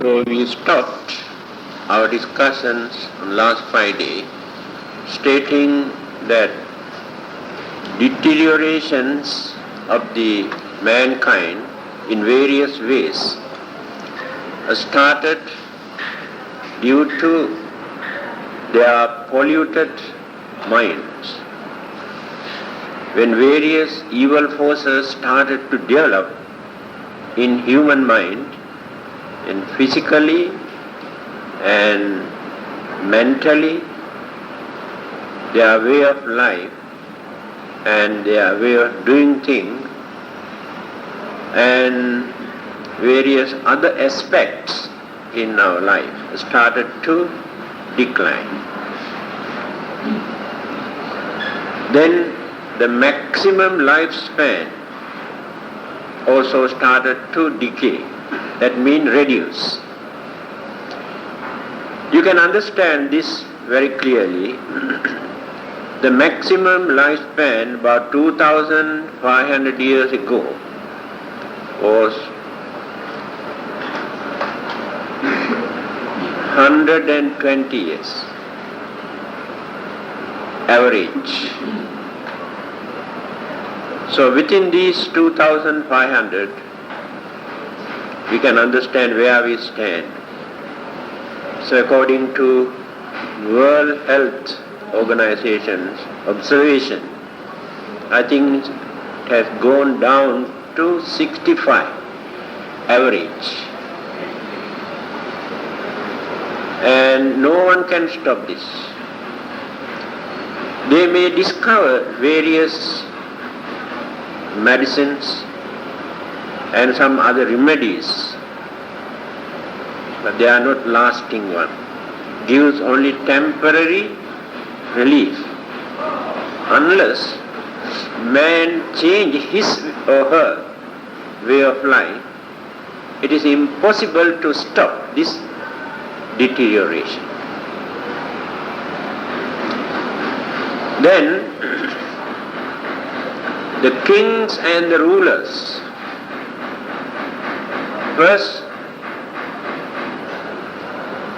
So we stopped our discussions on last Friday stating that deteriorations of the mankind in various ways started due to their polluted minds. When various evil forces started to develop in human mind, and physically and mentally, their way of life and their way of doing things and various other aspects in our life started to decline. Then the maximum lifespan also started to decay. That means reduce. You can understand this very clearly. The maximum lifespan about 2,500 years ago was 120 years average. So within these 2,500, we can understand where we stand. So according to World Health Organization's observation, I think it has gone down to 65 average. And no one can stop this. They may discover various medicines and some other remedies, but they are not lasting one. Gives only temporary relief. Unless man change his or her way of life, it is impossible to stop this deterioration. Then the kings and the rulers first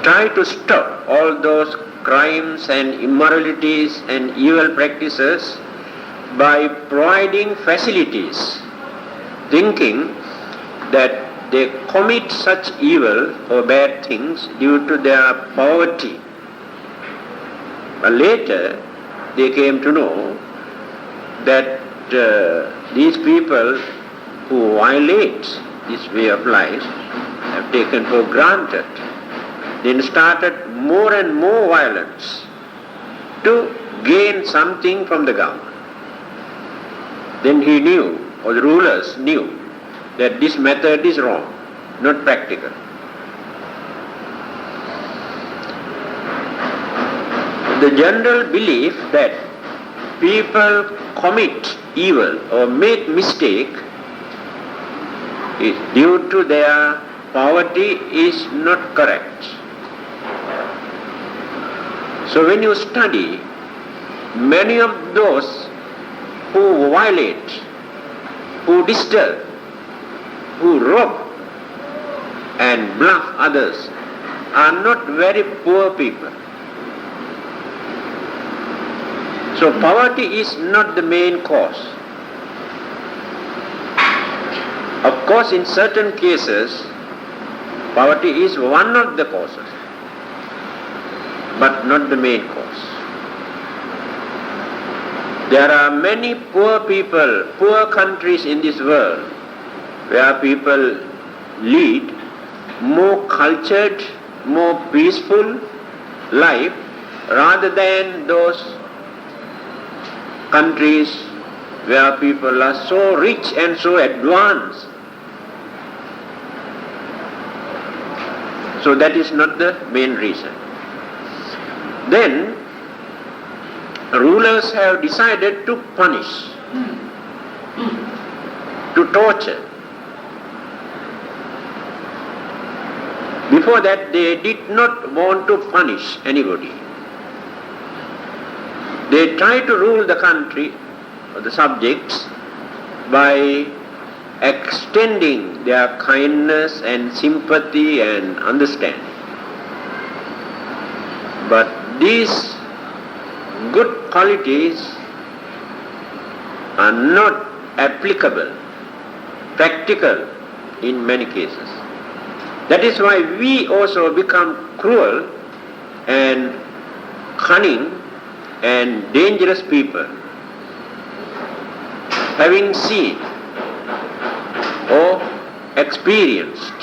try to stop all those crimes and immoralities and evil practices by providing facilities, thinking that they commit such evil or bad things due to their poverty. But later they came to know that these people who violate this way of life have taken for granted, then started more and more violence to gain something from the government. Then he knew, or the rulers knew, that this method is wrong, not practical. The general belief that people commit evil or make mistake is due to their poverty is not correct. So when you study, many of those who violate, who disturb, who rob and bluff others are not very poor people. So poverty is not the main cause. Of course, in certain cases, poverty is one of the causes, but not the main cause. There are many poor people, poor countries in this world where people lead more cultured, more peaceful life rather than those countries where people are so rich and so advanced. So that is not the main reason. Then rulers have decided to punish, to torture. Before that they did not want to punish anybody. They tried to rule the country or the subjects by extending their kindness and sympathy and understanding. But these good qualities are not applicable, practical in many cases. That is why we also become cruel and cunning and dangerous people, having seen or experienced.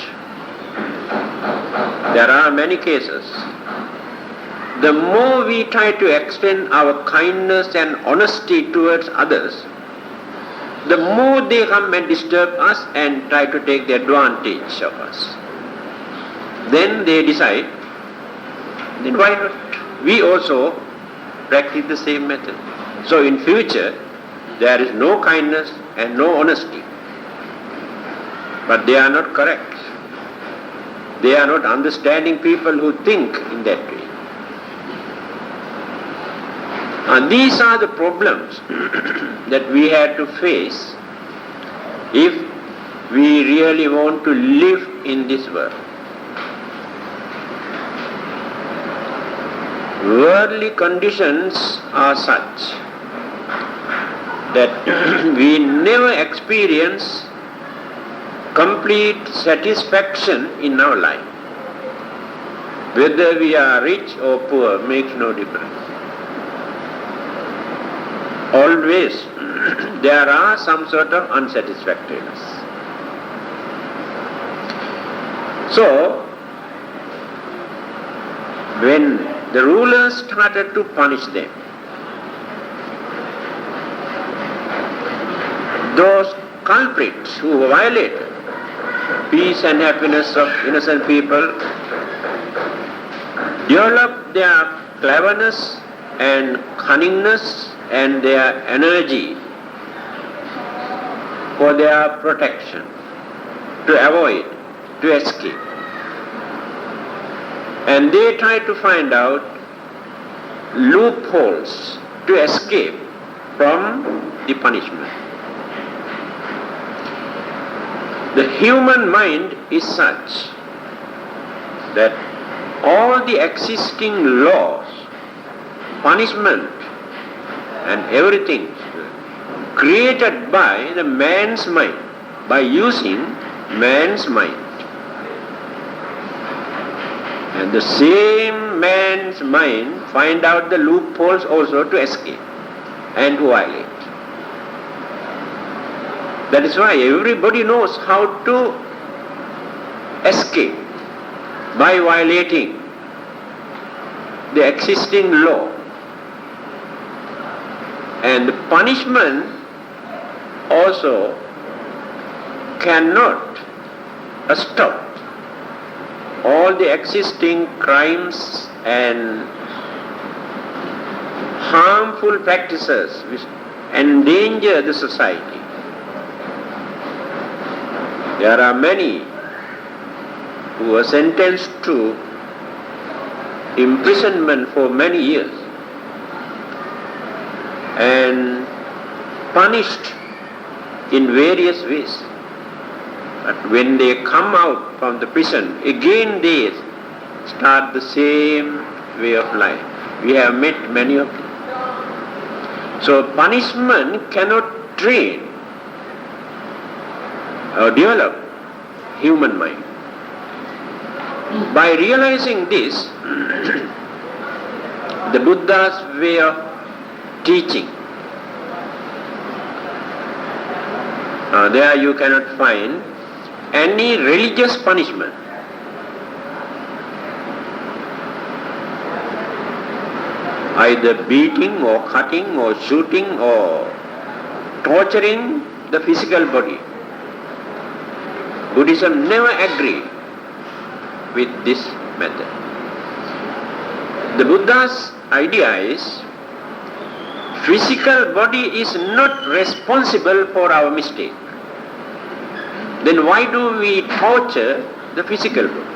There are many cases. The more we try to extend our kindness and honesty towards others, the more they come and disturb us and try to take the advantage of us. Then they decide, then why not we also practice the same method? So in future, there is no kindness and no honesty. But they are not correct. They are not understanding people who think in that way. And these are the problems that we have to face if we really want to live in this world. Worldly conditions are such that we never experience complete satisfaction in our life. Whether we are rich or poor makes no difference. Always there are some sort of unsatisfactoriness. So, when the rulers started to punish them, those culprits who violated peace and happiness of innocent people developed their cleverness and cunningness and their energy for their protection, to avoid, to escape. And they try to find out loopholes to escape from the punishment. The human mind is such that all the existing laws, punishment and everything created by the man's mind, by using man's mind. And the same man's mind find out the loopholes also to escape and to violate. That is why everybody knows how to escape by violating the existing law. And the punishment also cannot stop all the existing crimes and harmful practices which endanger the society. There are many who are sentenced to imprisonment for many years and punished in various ways. But when they come out from the prison, again they start the same way of life. We have met many of them. So punishment cannot train or develop human mind. By realizing this, the Buddha's way of teaching, there you cannot find any religious punishment. Either beating or cutting or shooting or torturing the physical body. Buddhism never agreed with this method. The Buddha's idea is physical body is not responsible for our mistake. Then why do we torture the physical body?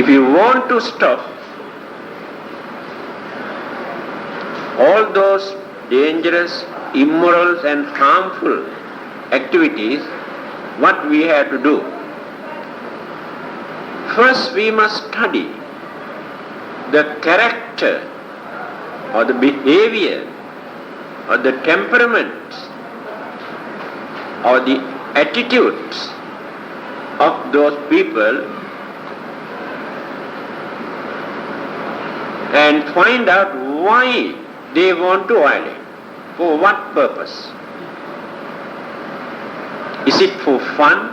If you want to stop all those dangerous immoral and harmful activities, what we have to do? First we must study the character or the behavior or the temperaments or the attitudes of those people and find out why they want to violate. For what purpose? Is it for fun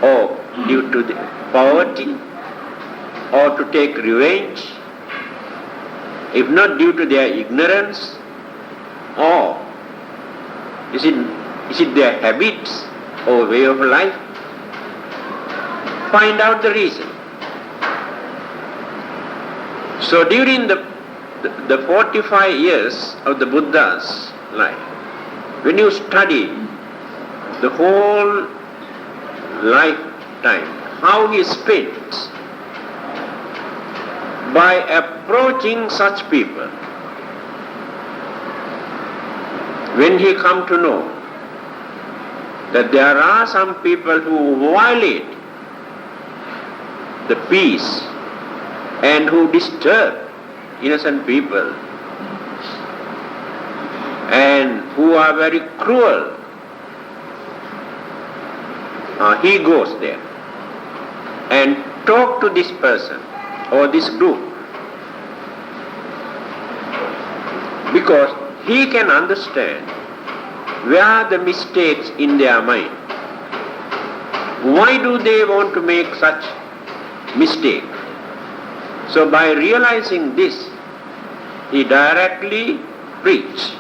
or due to the poverty or to take revenge? If not due to their ignorance, or is it their habits or way of life? Find out the reason. So during the 45 years of the Buddha's life, when you study the whole lifetime, how he spent by approaching such people, when he come to know that there are some people who violate the peace and who disturb innocent people and who are very cruel, he goes there and talk to this person or this group, because he can understand where are the mistakes in their mind. Why do they want to make such mistake? So by realizing this, he directly gives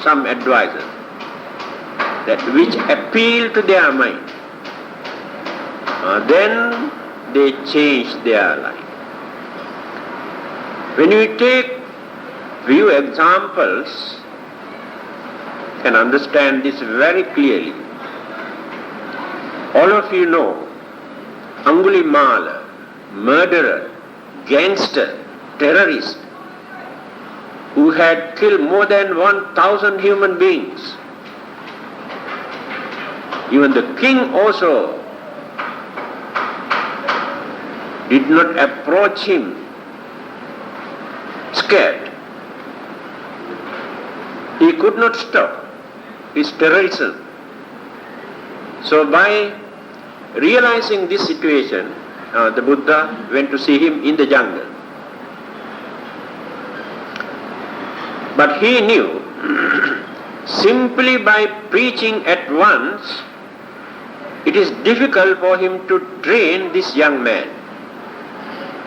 some advices that which appeal to their mind. Then they change their life. When we take few examples, you can understand this very clearly. All of you know Angulimala, murderer, gangster, terrorist, who had killed more than 1,000 human beings. Even the king also did not approach him scared. He could not stop his terrorism. So by realizing this situation, the Buddha went to see him in the jungle. But he knew simply by preaching at once, it is difficult for him to train this young man.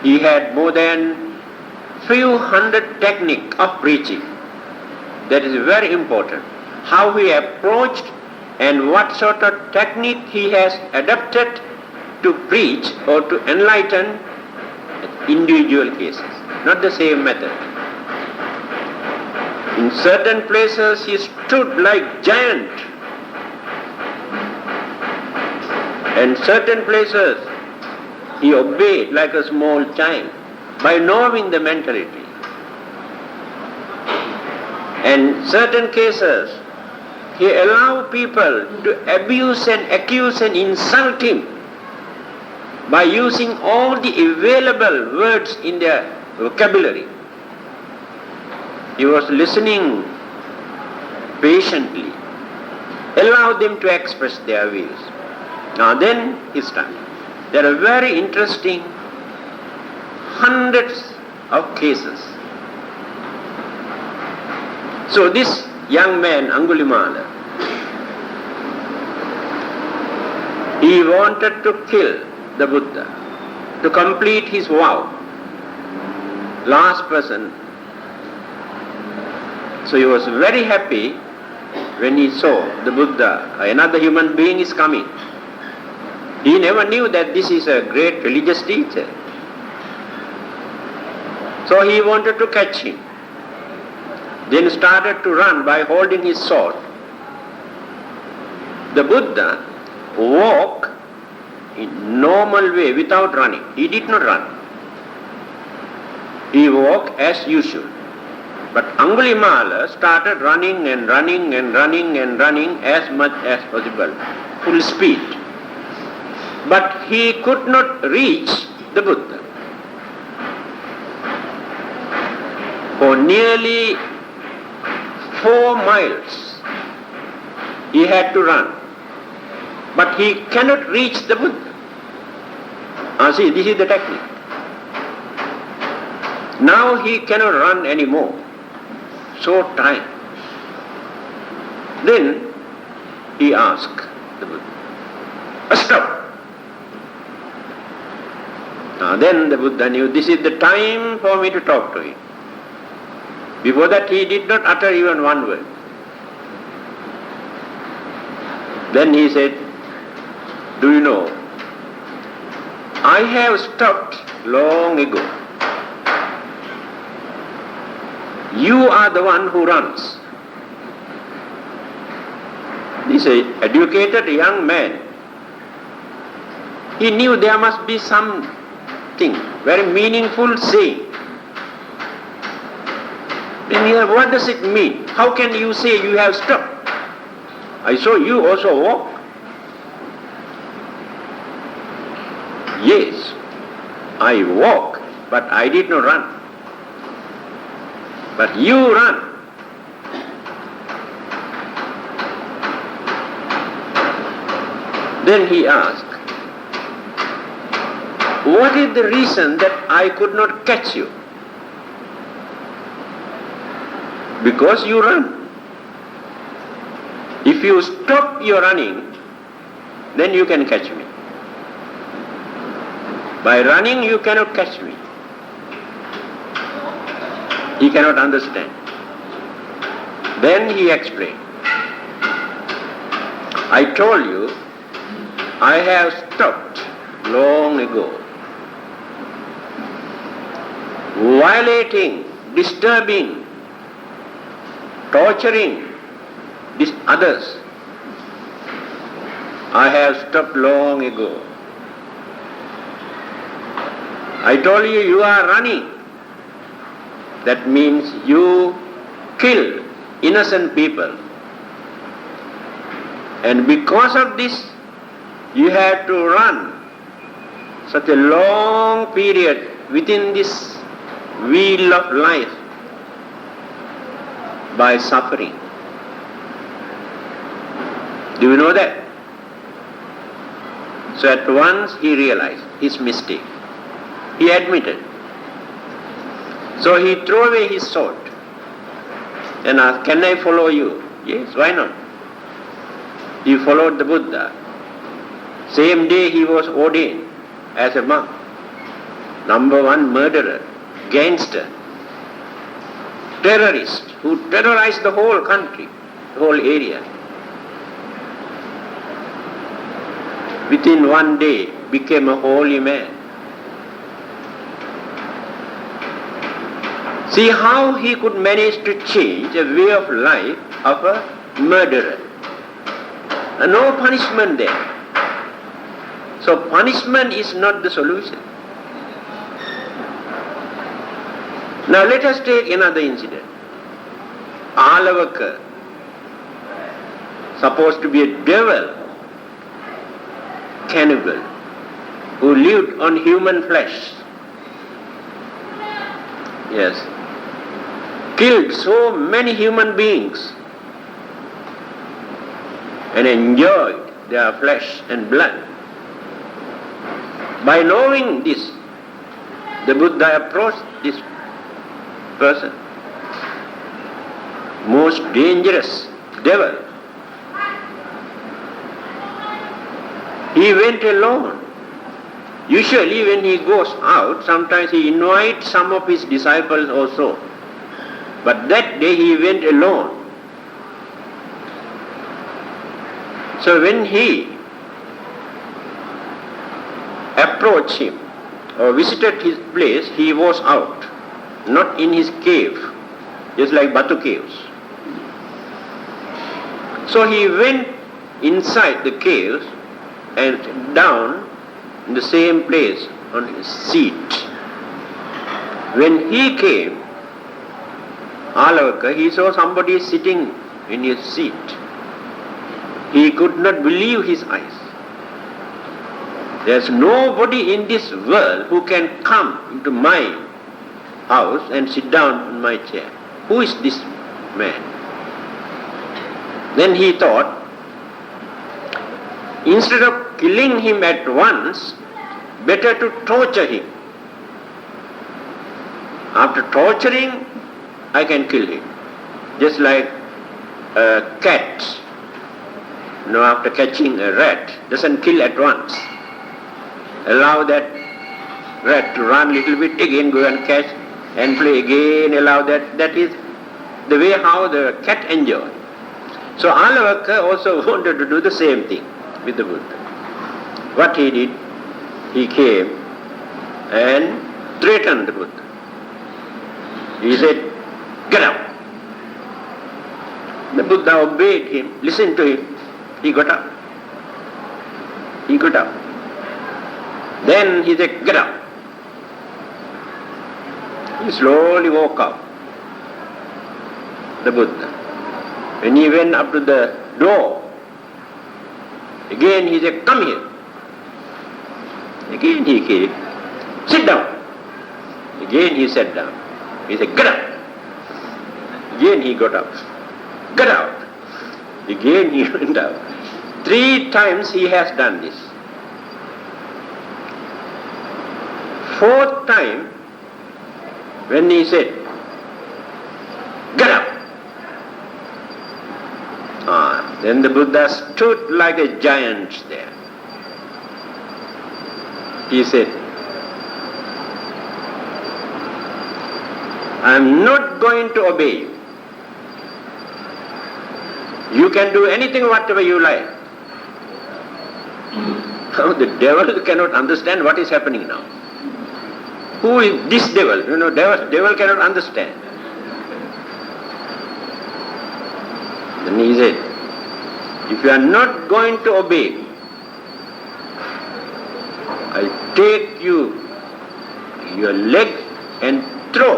He had more than few hundred techniques of preaching. That is very important. How he approached and what sort of technique he has adapted to preach or to enlighten individual cases. Not the same method. In certain places he stood like giant, and certain places he obeyed like a small child by knowing the mentality. And certain cases he allowed people to abuse and accuse and insult him by using all the available words in their vocabulary. He was listening patiently, allowed them to express their views. Now then he started. There are very interesting hundreds of cases. So this young man, Angulimala, he wanted to kill the Buddha, to complete his vow. Last person. So he was very happy when he saw the Buddha, another human being is coming. He never knew that this is a great religious teacher. So he wanted to catch him. Then started to run by holding his sword. The Buddha walked in normal way without running. He did not run. He walked as usual. But Angulimala started running and running and running and running as much as possible, full speed. But he could not reach the Buddha. For nearly 4 miles he had to run. But he cannot reach the Buddha. See, this is the technique. Now he cannot run anymore. So tired. Then he asked the Buddha, stop. Then the Buddha knew this is the time for me to talk to him. Before that he did not utter even one word. Then he said, do you know, I have stopped long ago. You are the one who runs. This is an educated young man. He knew there must be something very meaningful saying. Then he said, what does it mean? How can you say you have stopped? I saw you also walk. Yes, I walk, but I did not run. But you run. Then he asked, what is the reason that I could not catch you? Because you run. If you stop your running, then you can catch me. By running you cannot catch me. He cannot understand. Then he explained, I told you I have stopped long ago. Violating, disturbing, torturing others, I have stopped long ago. I told you you are running. That means you kill innocent people. And because of this, you have to run such a long period within this wheel of life by suffering. Do you know that? So at once he realized his mistake. He admitted. So he threw away his sword and asked, can I follow you? Yes, why not? He followed the Buddha. Same day he was ordained as a monk. Number one murderer, gangster, terrorist who terrorized the whole country, the whole area. Within one day became a holy man. See how he could manage to change a way of life of a murderer. And no punishment there. So punishment is not the solution. Now let us take another incident. Alavaka, supposed to be a devil, cannibal, who lived on human flesh. Yes. Killed so many human beings and enjoyed their flesh and blood. By knowing this, the Buddha approached this person, most dangerous devil. He went alone. Usually when he goes out, sometimes he invites some of his disciples also. But that day he went alone. So when he approached him or visited his place, he was out, not in his cave, just like Batu caves. So he went inside the caves and down in the same place on his seat. When he came, Alavaka, he saw somebody sitting in his seat. He could not believe his eyes. There's nobody in this world who can come into my house and sit down in my chair. Who is this man? Then he thought, instead of killing him at once, better to torture him. After torturing, I can kill him. Just like a cat, after catching a rat, doesn't kill at once. Allow that rat to run a little bit, again go and catch and play again, allow that. That is the way how the cat enjoys. So Alavaka also wanted to do the same thing with the Buddha. What he did, he came and threatened the Buddha. He said, "Get up." The Buddha obeyed him, listened to him. He got up. He got up. Then he said, "Get up." He slowly woke up, the Buddha. When he went up to the door, again he said, "Come here." Again he came. "Sit down." Again he sat down. He said, "Get up." Again he got up. "Get out." Again he went out. 3 times he has done this. 4th time, when he said, "Get up," then the Buddha stood like a giant there. He said, "I am not going to obey you. You can do anything, whatever you like." Now the devil cannot understand what is happening now. Who is this devil? Devil cannot understand. Then he said, "If you are not going to obey, I'll take your leg and throw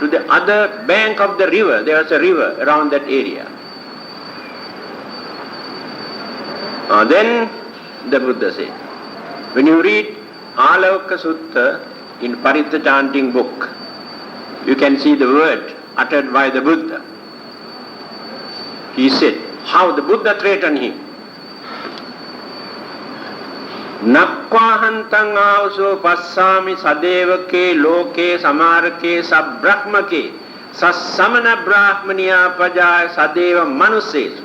to the other bank of the river." There was a river around that area. Then the Buddha said, when you read Alavaka Sutta in Paritta chanting book, you can see the word uttered by the Buddha. He said, how the Buddha threatened him. "Nakvahantang avso passami sadevake loke samarake sabrahmake sassamana brahmaniya pajaya sadeva manusesu."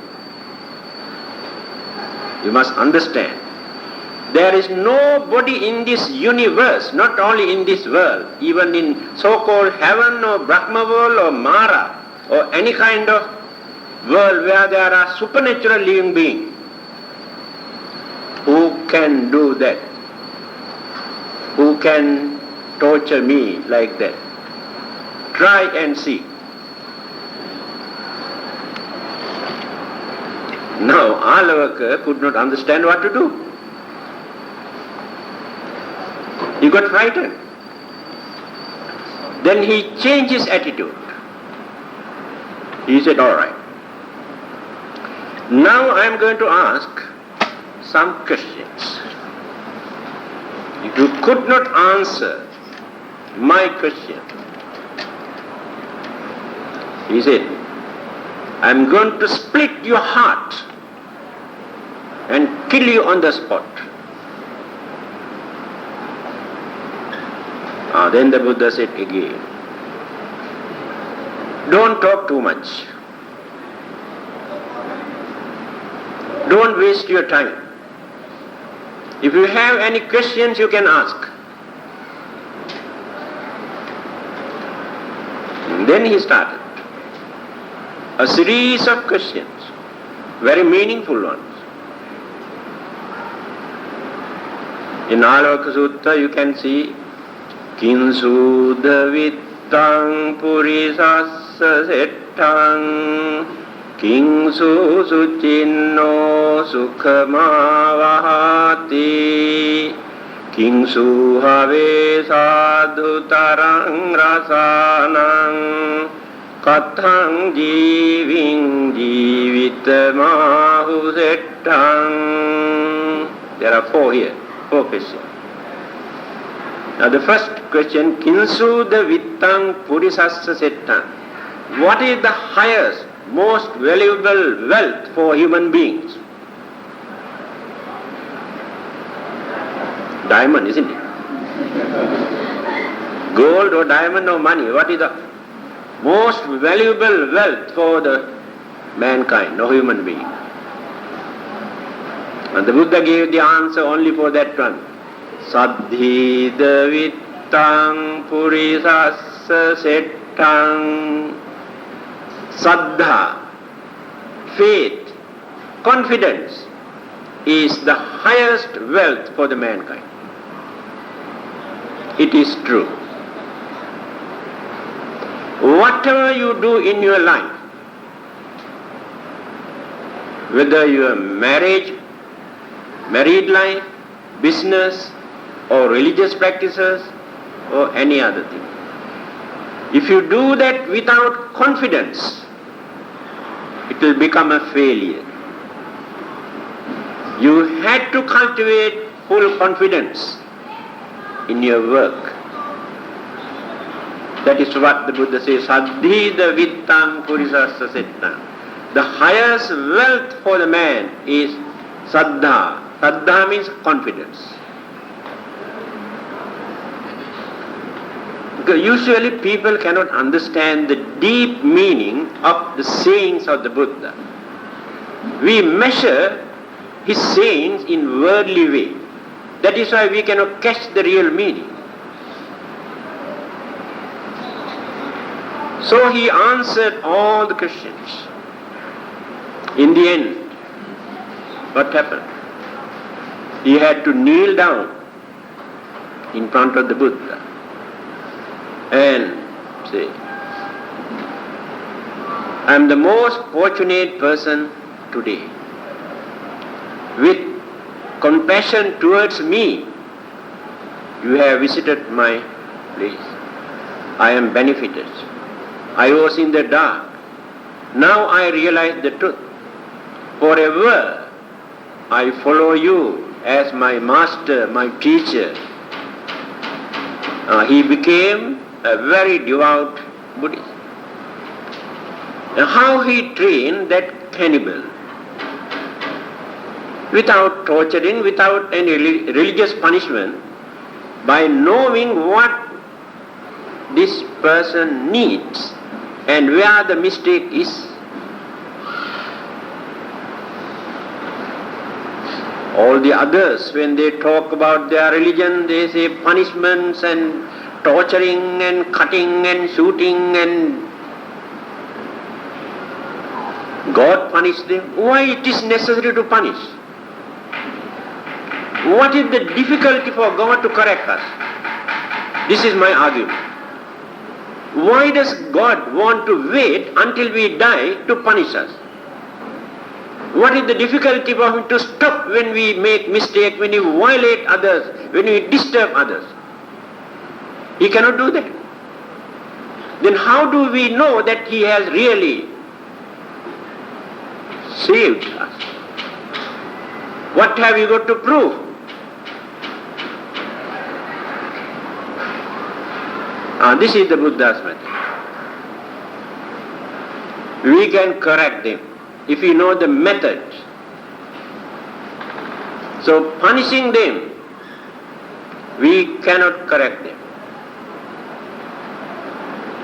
You must understand, there is nobody in this universe, not only in this world, even in so-called heaven or Brahma world or Mara or any kind of world where there are supernatural living beings, who can do that? Who can torture me like that? Try and see. Now Alavaka could not understand what to do. He got frightened. Then he changed his attitude. He said, "All right. Now I am going to ask some questions. If you could not answer my question," he said, "I am going to split your heart and kill you on the spot." Then the Buddha said again, "Don't talk too much. Don't waste your time. If you have any questions, you can ask." And then he started a series of questions, very meaningful ones. In Alavaka Sutta you can see, "Kinsudha vittang purisassa settang Kingsu sucinno sukhamavahati Kingsu have sadhu tarang rasanang Kathang jiving jivitamahu settang. There are four here, four questions. Now the first question, Kinsu the vittang purisassa settang. What is the highest, most valuable wealth for human beings? Diamond, isn't it? Gold or diamond or money, what is the most valuable wealth for the mankind or human being? And the Buddha gave the answer only for that one. Saddhi vittang purisassa settang. Saddha, faith, confidence is the highest wealth for the mankind. It is true. Whatever you do in your life, whether your marriage, married life, business, or religious practices, or any other thing, if you do that without confidence, it will become a failure. You had to cultivate full confidence in your work. That is what the Buddha says, Saddhi vittang purisassa settang. The highest wealth for the man is saddha. Saddha means confidence. Because usually people cannot understand the deep meaning of the sayings of the Buddha. We measure his sayings in worldly way. That is why we cannot catch the real meaning. So he answered all the questions. In the end, what happened? He had to kneel down in front of the Buddha and say, I am the most fortunate person today. With compassion towards me, you have visited my place. I am benefited. I was in the dark. Now I realize the truth. Forever I follow you as my master, my teacher. He became a very devout Buddhist. And how he trained that cannibal without torturing, without any religious punishment, by knowing what this person needs and where the mistake is. All the others, when they talk about their religion, they say punishments and torturing and cutting and shooting and God punished them. Why it is necessary to punish? What is the difficulty for God to correct us? This is my argument. Why does God want to wait until we die to punish us? What is the difficulty for him to stop when we make mistake, when we violate others, when we disturb others? He cannot do that. Then how do we know that he has really saved us? What have you got to prove? This is the Buddha's method. We can correct them if we know the method. So punishing them, we cannot correct them.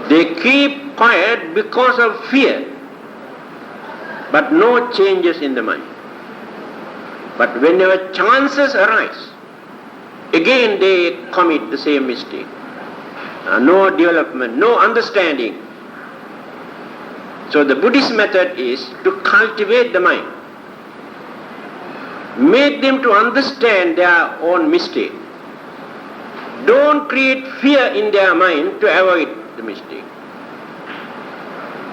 They keep quiet because of fear, but no changes in the mind. But whenever chances arise, again they commit the same mistake. No development, no understanding. So the Buddhist method is to cultivate the mind. Make them to understand their own mistake. Don't create fear in their mind to avoid the mistake.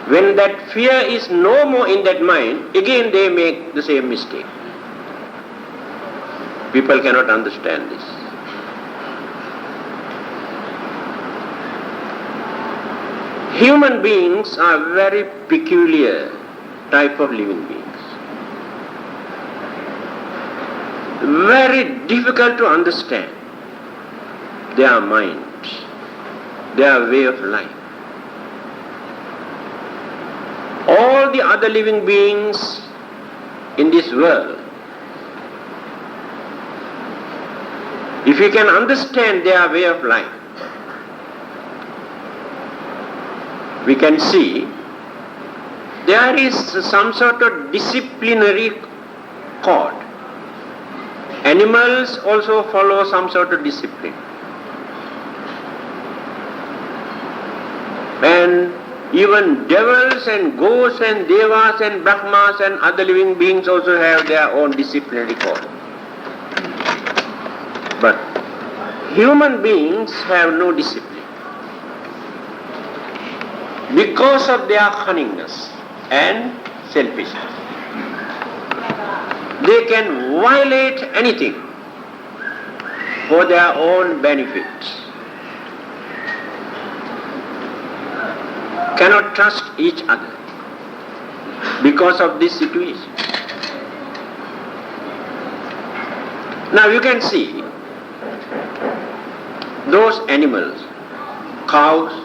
When that fear is no more in that mind, again they make the same mistake. People cannot understand this. Human beings are very peculiar type of living beings. Very difficult to understand their mind, their way of life. All the other living beings in this world, if you can understand their way of life, we can see there is some sort of disciplinary code. Animals also follow some sort of discipline. And even devils and ghosts and devas and brahmas and other living beings also have their own disciplinary code. But human beings have no discipline. Because of their cunningness and selfishness, they can violate anything for their own benefit. Cannot trust each other because of this situation. Now you can see those animals, cows,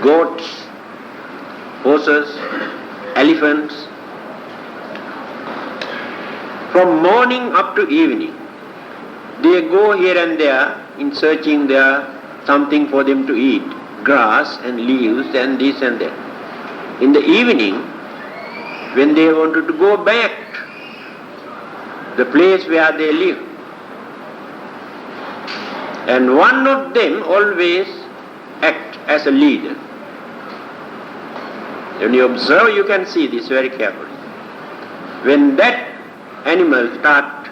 goats, horses, elephants, from morning up to evening, they go here and there in searching there something for them to eat, grass and leaves and this and that. In the evening, when they wanted to go back to the place where they live, and one of them always act as a leader. When you observe, you can see this very carefully. When that animal starts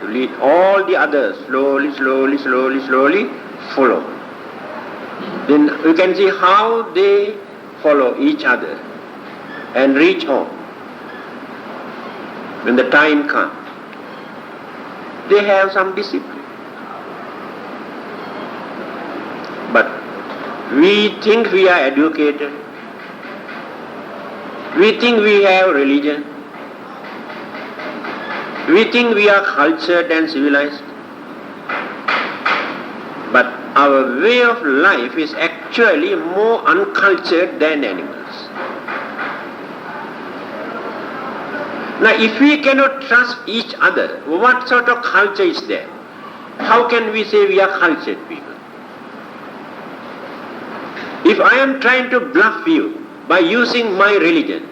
to lead, all the others slowly follow. Then you can see how they follow each other and reach home when the time comes. They have some discipline. But we think we are educated. We think we have religion. We think we are cultured and civilized. But our way of life is actually more uncultured than animals. Now, if we cannot trust each other, what sort of culture is there? How can we say we are cultured people? If I am trying to bluff you by using my religion,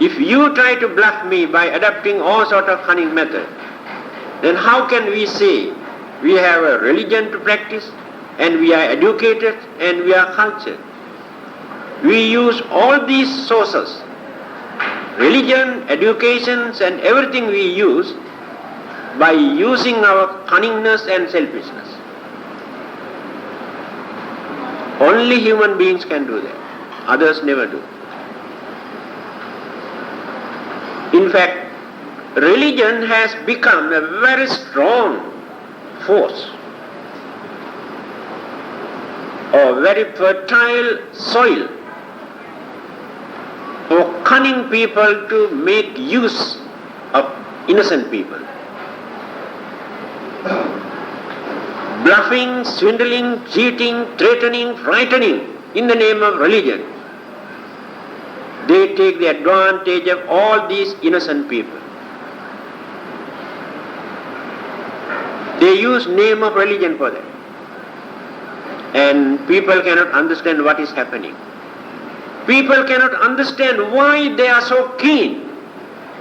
if you try to bluff me by adopting all sort of cunning method, then how can we say we have a religion to practice and we are educated and we are cultured? We use all these sources, religion, educations and everything we use by using our cunningness and selfishness. Only human beings can do that. Others never do. In fact, religion has become a very strong force, or very fertile soil for cunning people to make use of innocent people. Bluffing, swindling, cheating, threatening, frightening in the name of religion. They take the advantage of all these innocent people. They use name of religion for that. And people cannot understand what is happening. People cannot understand why they are so keen,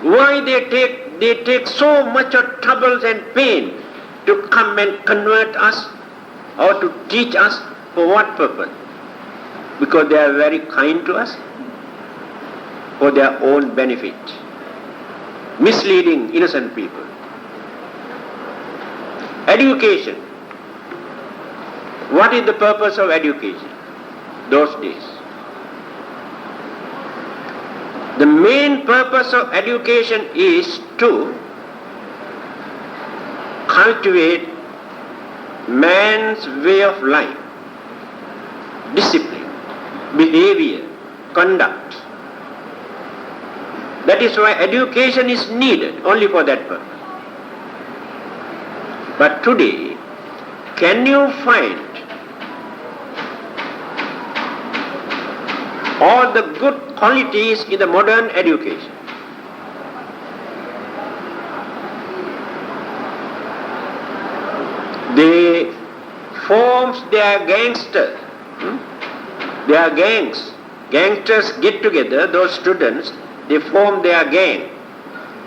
why they take so much of troubles and pain to come and convert us or to teach us. For what purpose? Because they are very kind to us, for their own benefit, misleading innocent people. Education. What is the purpose of education those days? The main purpose of education is to cultivate man's way of life, discipline. behavior, conduct. That is why education is needed, only for that purpose. But today, can you find all the good qualities in the modern education? They forms their gangsters, their gangs. Gangsters get together, those students, they form their gang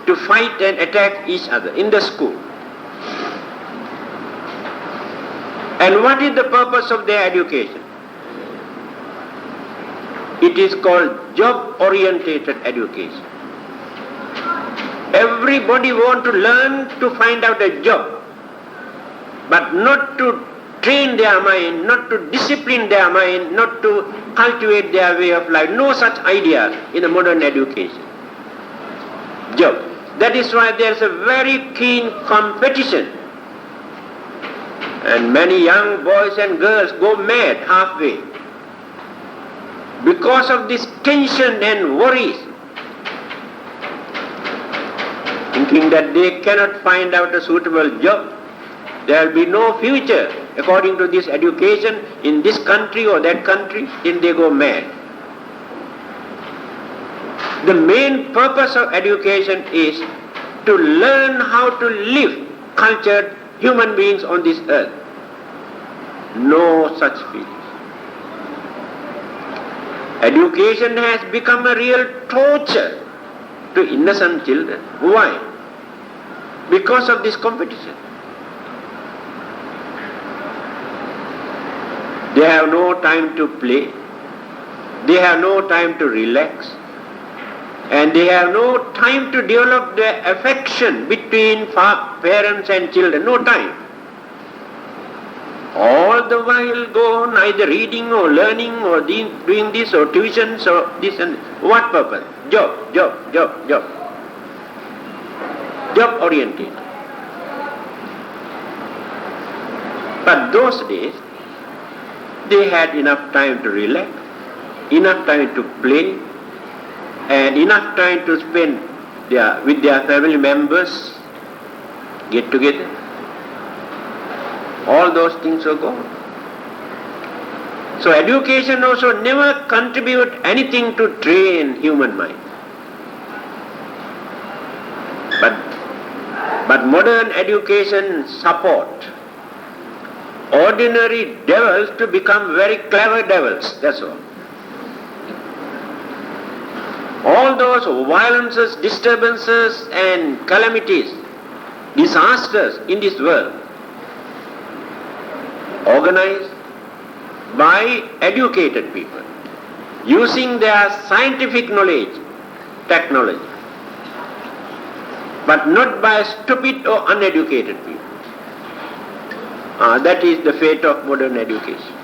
to fight and attack each other in the school. And what is the purpose of their education? It is called job-oriented education. Everybody wants to learn to find out a job, but not to train their mind, not to discipline their mind, not to cultivate their way of life. No such idea in the modern education. Job. That is why there is a very keen competition. And many young boys and girls go mad halfway because of this tension and worries, thinking that they cannot find out a suitable job. There will be no future according to this education in this country or that country, then they go mad. The main purpose of education is to learn how to live cultured human beings on this earth. No such feelings. Education has become a real torture to innocent children. Why? Because of this competition. They have no time to play. They have no time to relax. And they have no time to develop the affection between parents and children. No time. All the while go on either reading or learning or doing this or tuitions or this and what purpose? Job, job, job, job. Job oriented. But those days, they had enough time to relax, enough time to play, and enough time to spend with their family members, get together. All those things are gone. So education also never contribute anything to train human mind. But modern education support ordinary devils to become very clever devils, that's all. All those violences, disturbances and calamities, disasters in this world, organized by educated people, using their scientific knowledge, technology, but not by stupid or uneducated people. That is the fate of modern education.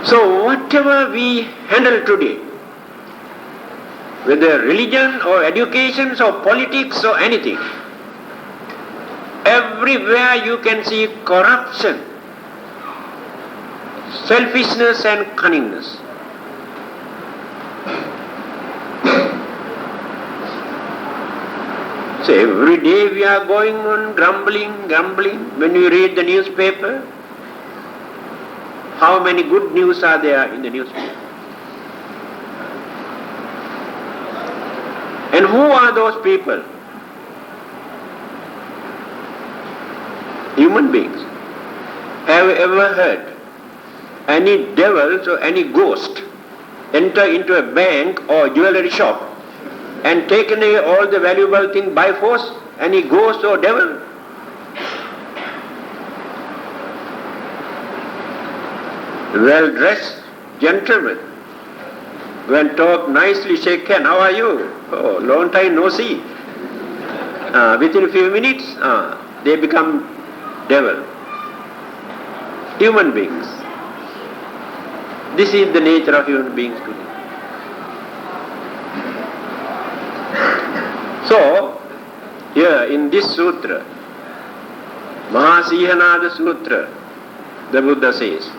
So whatever we handle today, whether religion or education or politics or anything, everywhere you can see corruption, selfishness and cunningness. So every day we are going on grumbling. When you read the newspaper, how many good news are there in the newspaper? And who are those people? Human beings. Have you ever heard any devils or any ghost enter into a bank or jewelry shop and taken away all the valuable things by force? Any ghost or devil? Well-dressed gentlemen go and talk nicely, shake hand. How are you? Oh, long time no see. Within a few minutes, they become devil. Human beings. This is the nature of human beings today. So, here in this sutra, Mahasihanada Sutra, the Buddha says.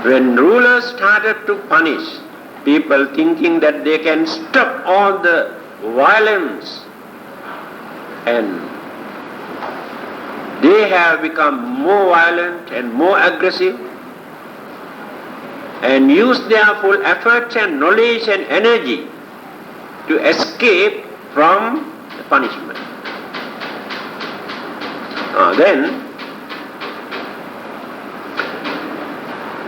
When rulers started to punish people thinking that they can stop all the violence, and they have become more violent and more aggressive and use their full efforts and knowledge and energy to escape from the punishment. Then,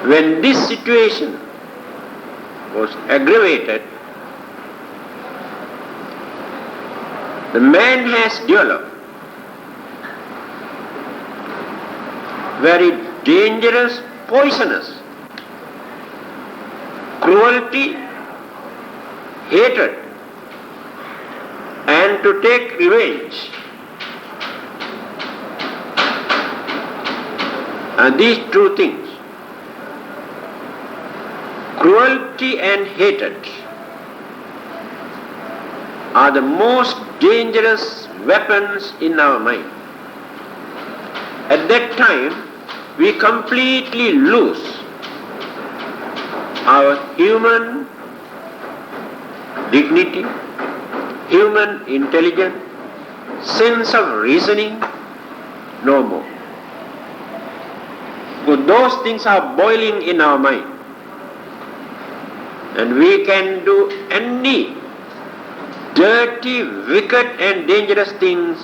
when this situation was aggravated, the man has developed very dangerous, poisonous cruelty, hatred, and to take revenge. And these two things, cruelty and hatred, are the most dangerous weapons in our mind. At that time, we completely lose our human dignity, human intelligence, sense of reasoning, no more. Because those things are boiling in our mind. And we can do any dirty, wicked and dangerous things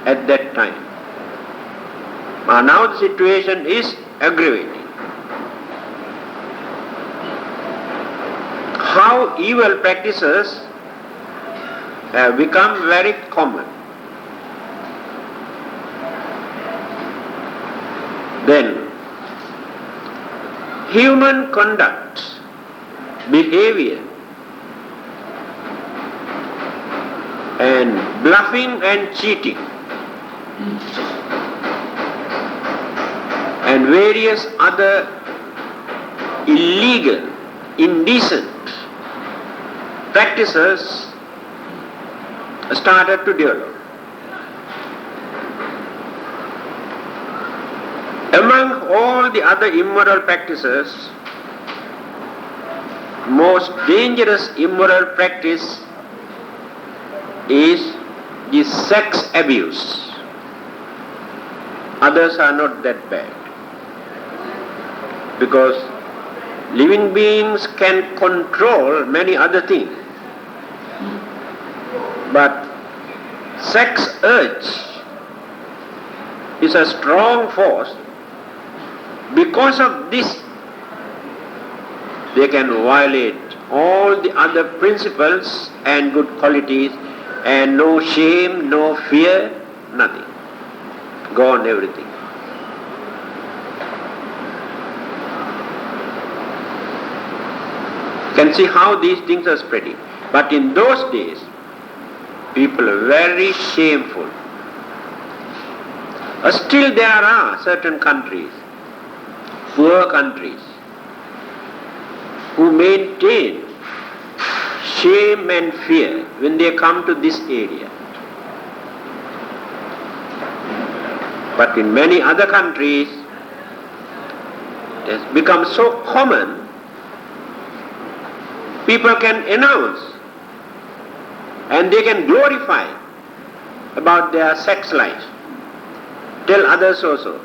at that time. Now the situation is aggravating. How evil practices have become very common. Then, human conduct, behavior, and bluffing and cheating, and various other illegal, indecent practices started to develop. Among all the other immoral practices, most dangerous immoral practice is the sex abuse. Others are not that bad, because living beings can control many other things. But sex urge is a strong force. Because of this, they can violate all the other principles and good qualities, and no shame, no fear, nothing. Gone everything. You can see how these things are spreading. But in those days, people are very shameful. Still there are certain countries, poor countries, who maintain shame and fear when they come to this area. But in many other countries, it has become so common, people can announce and they can glorify about their sex life. Tell others also,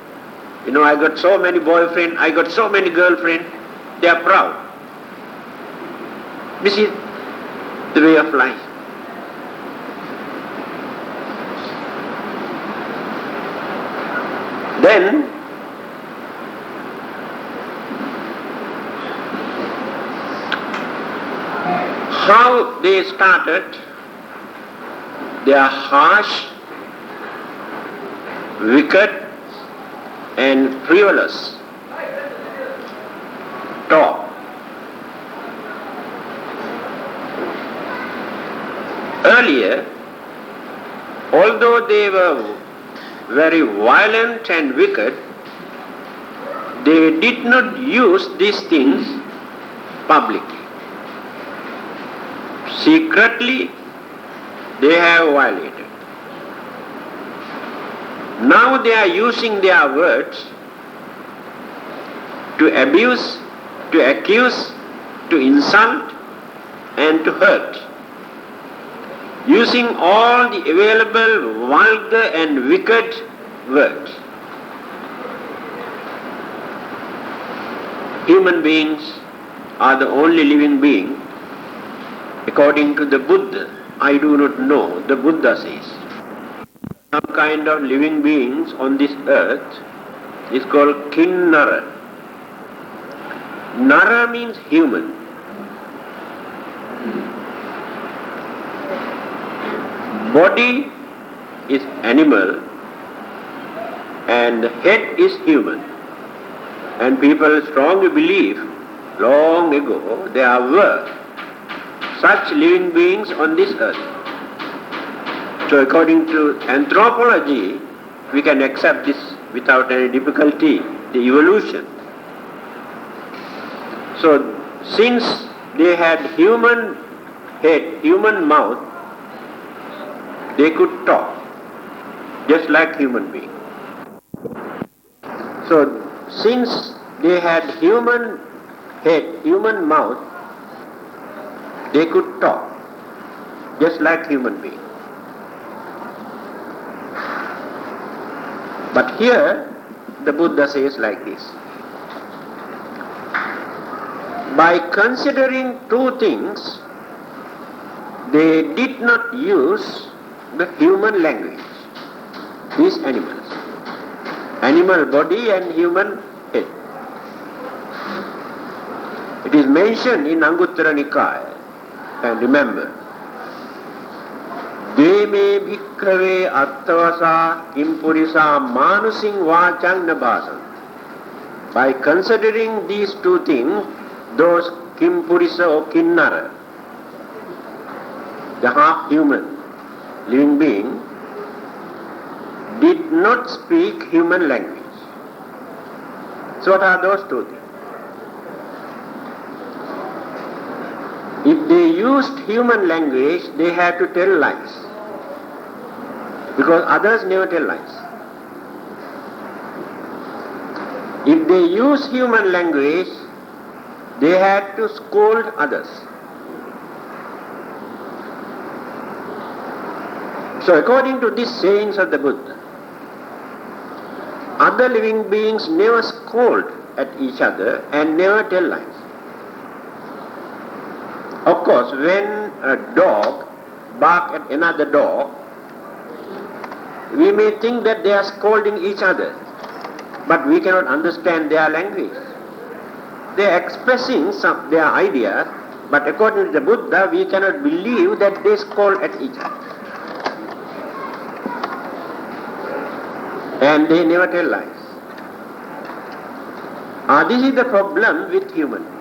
you know, I got so many boyfriends, I got so many girlfriends, they are proud. This is the way of life. Then, how they started, they are harsh, wicked and frivolous talk. Earlier, although they were very violent and wicked, they did not use these things publicly. Secretly, they have violated. Now they are using their words to abuse, to accuse, to insult and to hurt, using all the available vulgar and wicked words. Human beings are the only living being according to the Buddha. I do not know, the Buddha says. Some kind of living beings on this earth is called Kinnara. Nara means human. Body is animal and head is human. And people strongly believe, long ago, there were such living beings on this earth. So according to anthropology, we can accept this without any difficulty, the evolution. So since they had human head, human mouth, they could talk just like human beings. So since they had human head, human mouth, they could talk just like human beings. But here the Buddha says like this: by considering two things, they did not use the human language, these animals, animal body and human head. It is mentioned in Anguttara Nikaya, and remember, Deme bhikkhave attavasa kimpurisa manusing vachang nabhasan. By considering these two things, those kimpurisa or kinnara, the half human living being, did not speak human language. So what are those two things? If they used human language, they had to tell lies, because others never tell lies. If they use human language, they had to scold others. So according to these sayings of the Buddha, other living beings never scold at each other and never tell lies. Of course, when a dog barks at another dog, we may think that they are scolding each other, but we cannot understand their language. They are expressing their ideas, but according to the Buddha, we cannot believe that they scold at each other. And they never tell lies. This is the problem with human beings.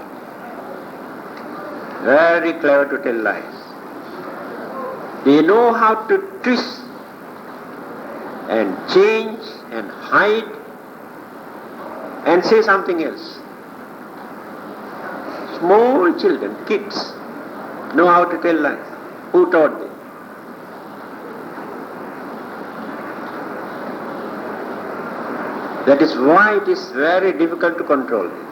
Very clever to tell lies. They know how to twist and change and hide and say something else. Small children, kids, know how to tell lies. Who taught them? That is why it is very difficult to control them.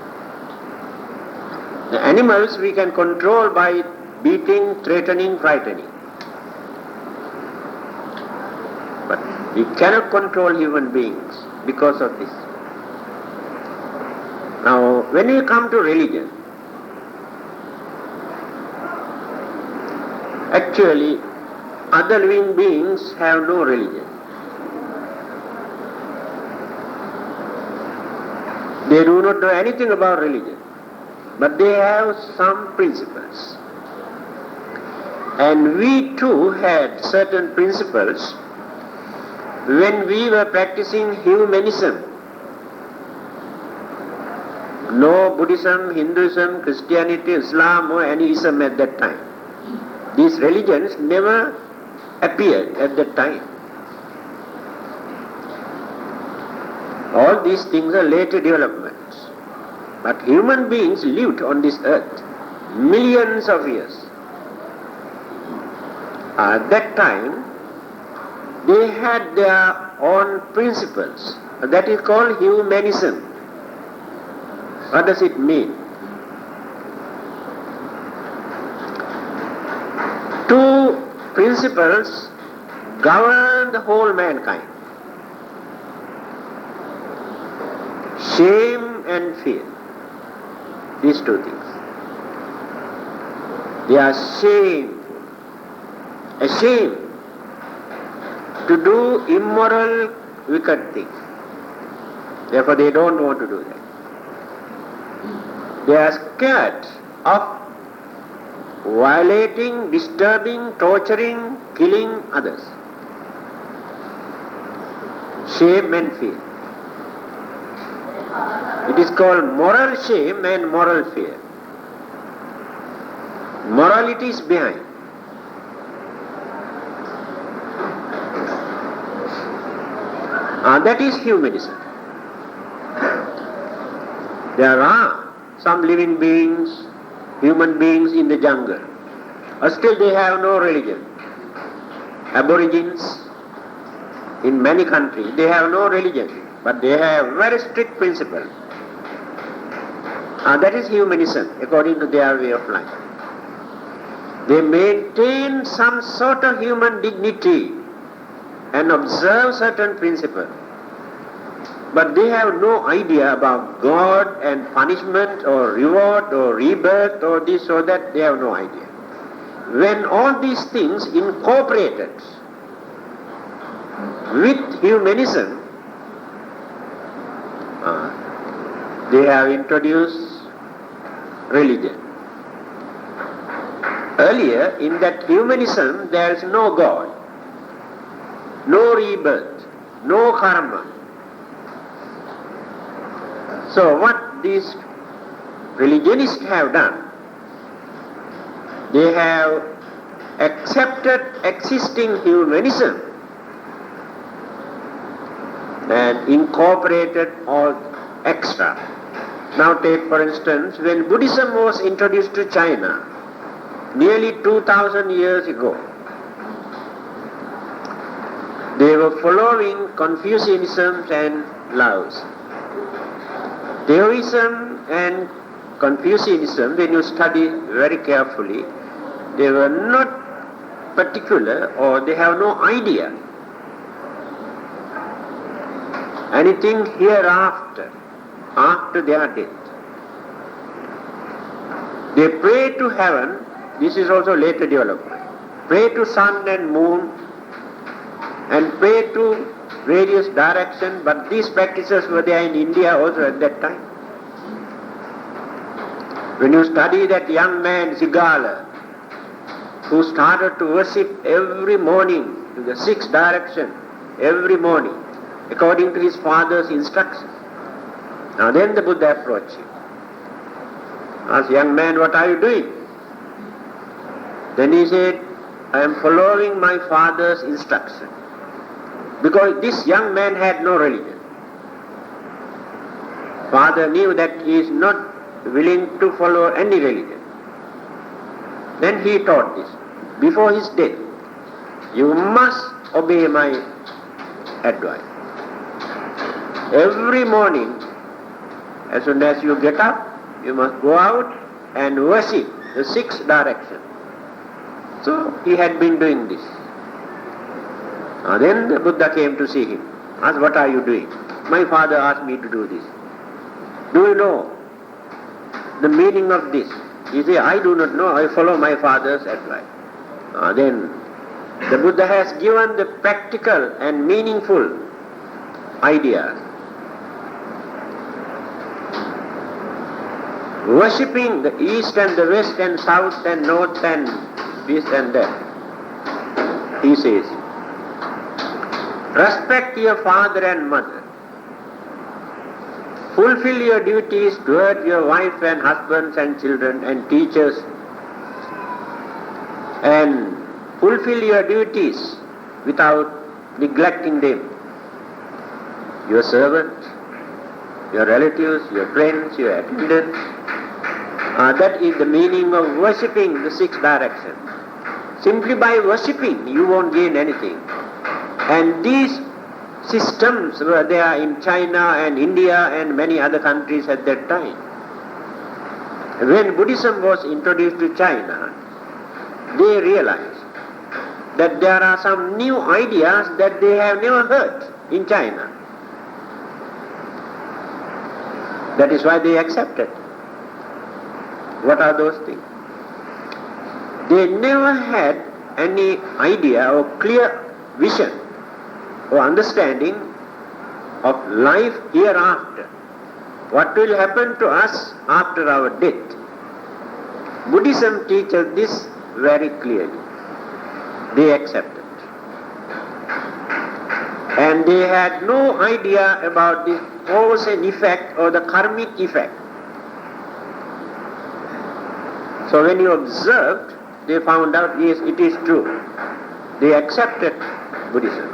The animals we can control by beating, threatening, frightening. But we cannot control human beings because of this. Now, when we come to religion, actually, other living beings have no religion. They do not know anything about religion, but they have some principles. And we too had certain principles when we were practicing humanism. No Buddhism, Hinduism, Christianity, Islam or any ism at that time. These religions never appeared at that time. All these things are later developments. But human beings lived on this earth millions of years. At that time, they had their on principles. That is called humanism. What does it mean? Two principles govern the whole mankind: shame and fear. These two things. They are shameful, ashamed to do immoral, wicked things. Therefore they don't want to do that. They are scared of violating, disturbing, torturing, killing others. Shame and fear. It is called moral shame and moral fear. Morality is behind. That is humanism. There are some living beings, human beings in the jungle. Still they have no religion. Aborigines in many countries, they have no religion, but they have very strict principle. That is humanism according to their way of life. They maintain some sort of human dignity and observe certain principles. But they have no idea about God and punishment or reward or rebirth or this or that. They have no idea. When all these things incorporated with humanism, they have introduced religion. Earlier, in that humanism, there is no God, no rebirth, no karma. So what these religionists have done, they have accepted existing humanism and incorporated all extra. Now take for instance, when Buddhism was introduced to China, nearly 2000 years ago, they were following Confucianism and Laos. Taoism and Confucianism, when you study very carefully, they were not particular or they have no idea anything hereafter, after their death. They pray to heaven, this is also later development, pray to sun and moon and pray to various directions, but these practices were there in India also at that time. When you study that young man Zigala, who started to worship every morning to the sixth direction, every morning, according to his father's instructions. Now then the Buddha approached him. Asked, young man, what are you doing? Then he said, I am following my father's instruction. Because this young man had no religion. Father knew that he is not willing to follow any religion. Then he taught this. Before his death, you must obey my advice. Every morning, as soon as you get up, you must go out and worship the sixth direction. So he had been doing this. Then the Buddha came to see him. Asked, what are you doing? My father asked me to do this. Do you know the meaning of this? He said, I do not know. I follow my father's advice. Then the Buddha has given the practical and meaningful idea. Worshipping the east and the west and south and north and this and that. He says, respect your father and mother. Fulfill your duties toward your wife and husbands and children and teachers. And fulfill your duties without neglecting them. Your servants, your relatives, your friends, your attendants. That is the meaning of worshipping the sixth direction. Simply by worshipping, you won't gain anything. And these systems were there in China and India and many other countries at that time. When Buddhism was introduced to China, they realized that there are some new ideas that they have never heard in China. That is why they accepted. What are those things? They never had any idea or clear vision or understanding of life hereafter. What will happen to us after our death? Buddhism teaches this very clearly. They accepted. And they had no idea about the cause and effect or the karmic effect. So when you observed, they found out, yes, it is true. They accepted Buddhism.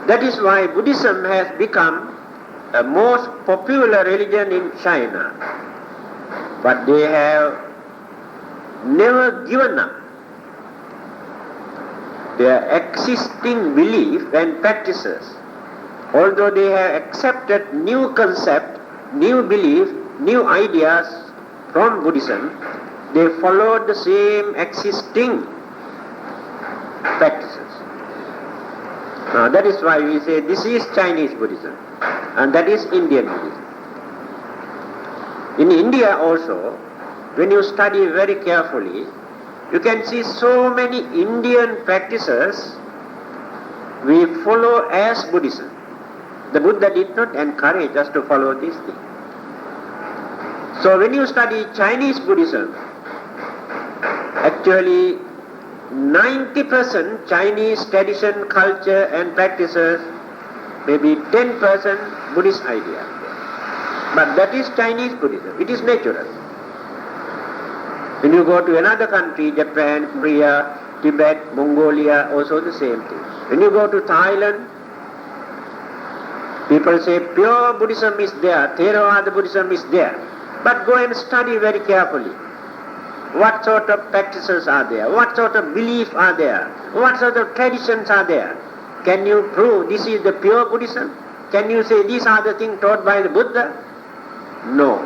That is why Buddhism has become the most popular religion in China. But they have never given up their existing belief and practices. Although they have accepted new concept, new belief, new ideas from Buddhism, they followed the same existing practices. Now that is why we say this is Chinese Buddhism and that is Indian Buddhism. In India also, when you study very carefully, you can see so many Indian practices we follow as Buddhism. The Buddha did not encourage us to follow these things. So when you study Chinese Buddhism, actually 90% Chinese tradition, culture and practices, maybe 10% Buddhist idea. But that is Chinese Buddhism. It is natural. When you go to another country, Japan, Korea, Tibet, Mongolia, also the same thing. When you go to Thailand, people say pure Buddhism is there, Theravada Buddhism is there. But go and study very carefully. What sort of practices are there? What sort of beliefs are there? What sort of traditions are there? Can you prove this is the pure Buddhism? Can you say these are the things taught by the Buddha? No.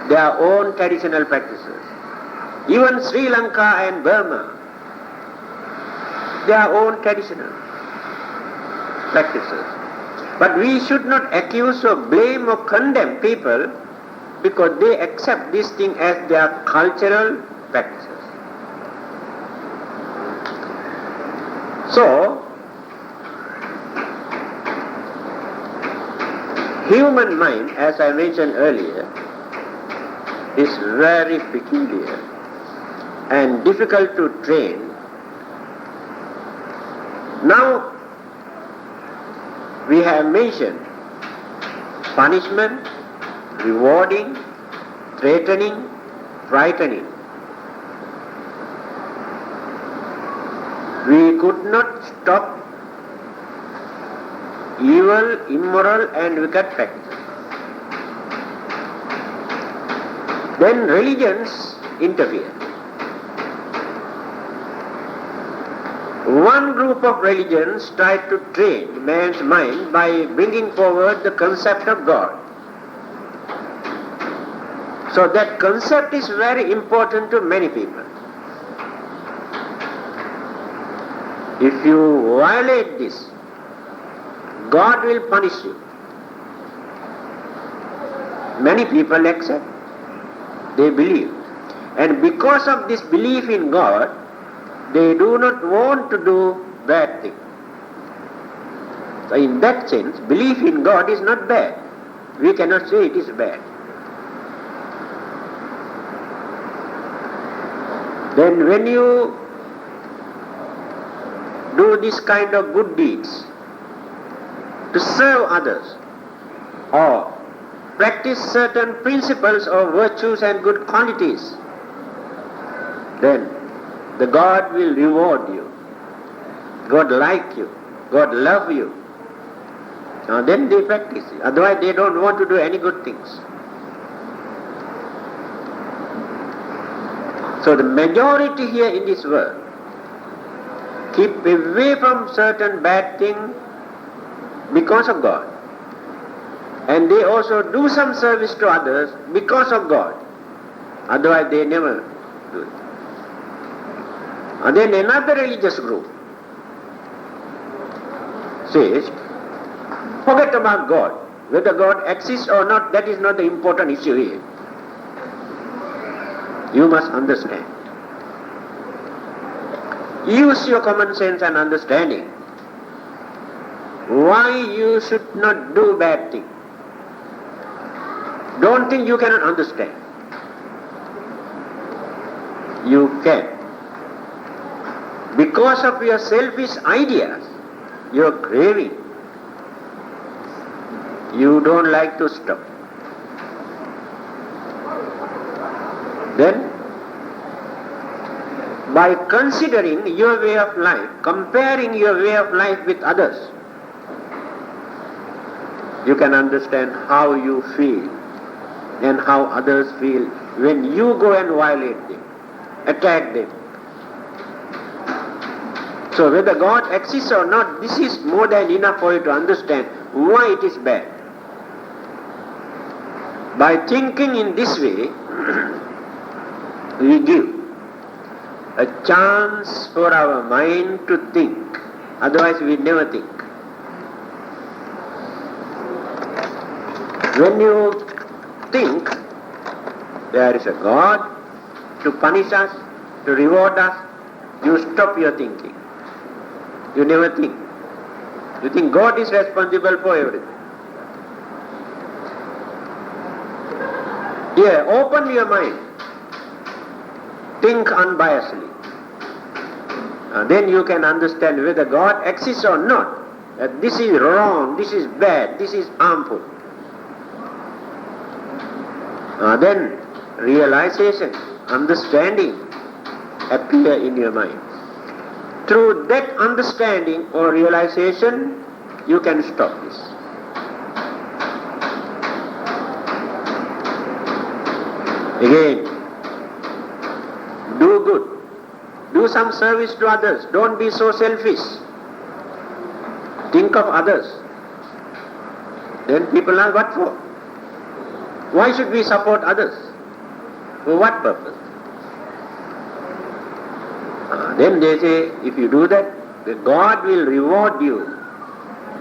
Their own traditional practices. Even Sri Lanka and Burma, their own traditional practices. But we should not accuse or blame or condemn people because they accept this thing as their cultural practices. So, human mind, as I mentioned earlier, is very peculiar and difficult to train. Now, we have mentioned punishment, rewarding, threatening, frightening. We could not stop evil, immoral and wicked practices. Then religions interfere. One group of religions tried to train man's mind by bringing forward the concept of God. So that concept is very important to many people. If you violate this, God will punish you. Many people accept, they believe. And because of this belief in God, they do not want to do bad things. So in that sense, belief in God is not bad. We cannot say it is bad. Then when you do this kind of good deeds to serve others or practice certain principles or virtues and good qualities, then the God will reward you. God like you. God love you. Now then they practice it. Otherwise they don't want to do any good things. So the majority here in this world keep away from certain bad things because of God. And they also do some service to others because of God. Otherwise they never do it. And then another religious group says, forget about God. Whether God exists or not, that is not the important issue here. You must understand. Use your common sense and understanding why you should not do bad things. Don't think you cannot understand. You can. Because of your selfish ideas, your craving, you don't like to stop. Then, by considering your way of life, comparing your way of life with others, you can understand how you feel and how others feel when you go and violate them, attack them. So whether God exists or not, this is more than enough for you to understand why it is bad. By thinking in this way, we give a chance for our mind to think. Otherwise we never think. When you think there is a God to punish us, to reward us, you stop your thinking. You never think. You think God is responsible for everything. Here, open your mind. Think unbiasedly. Then you can understand whether God exists or not. That this is wrong, this is bad, this is harmful. Then realization, understanding appear in your mind. Through that understanding or realization, you can stop this. Again, do good. Do some service to others. Don't be so selfish. Think of others. Then people ask, what for? Why should we support others? For what purpose? Then they say, if you do that, God will reward you.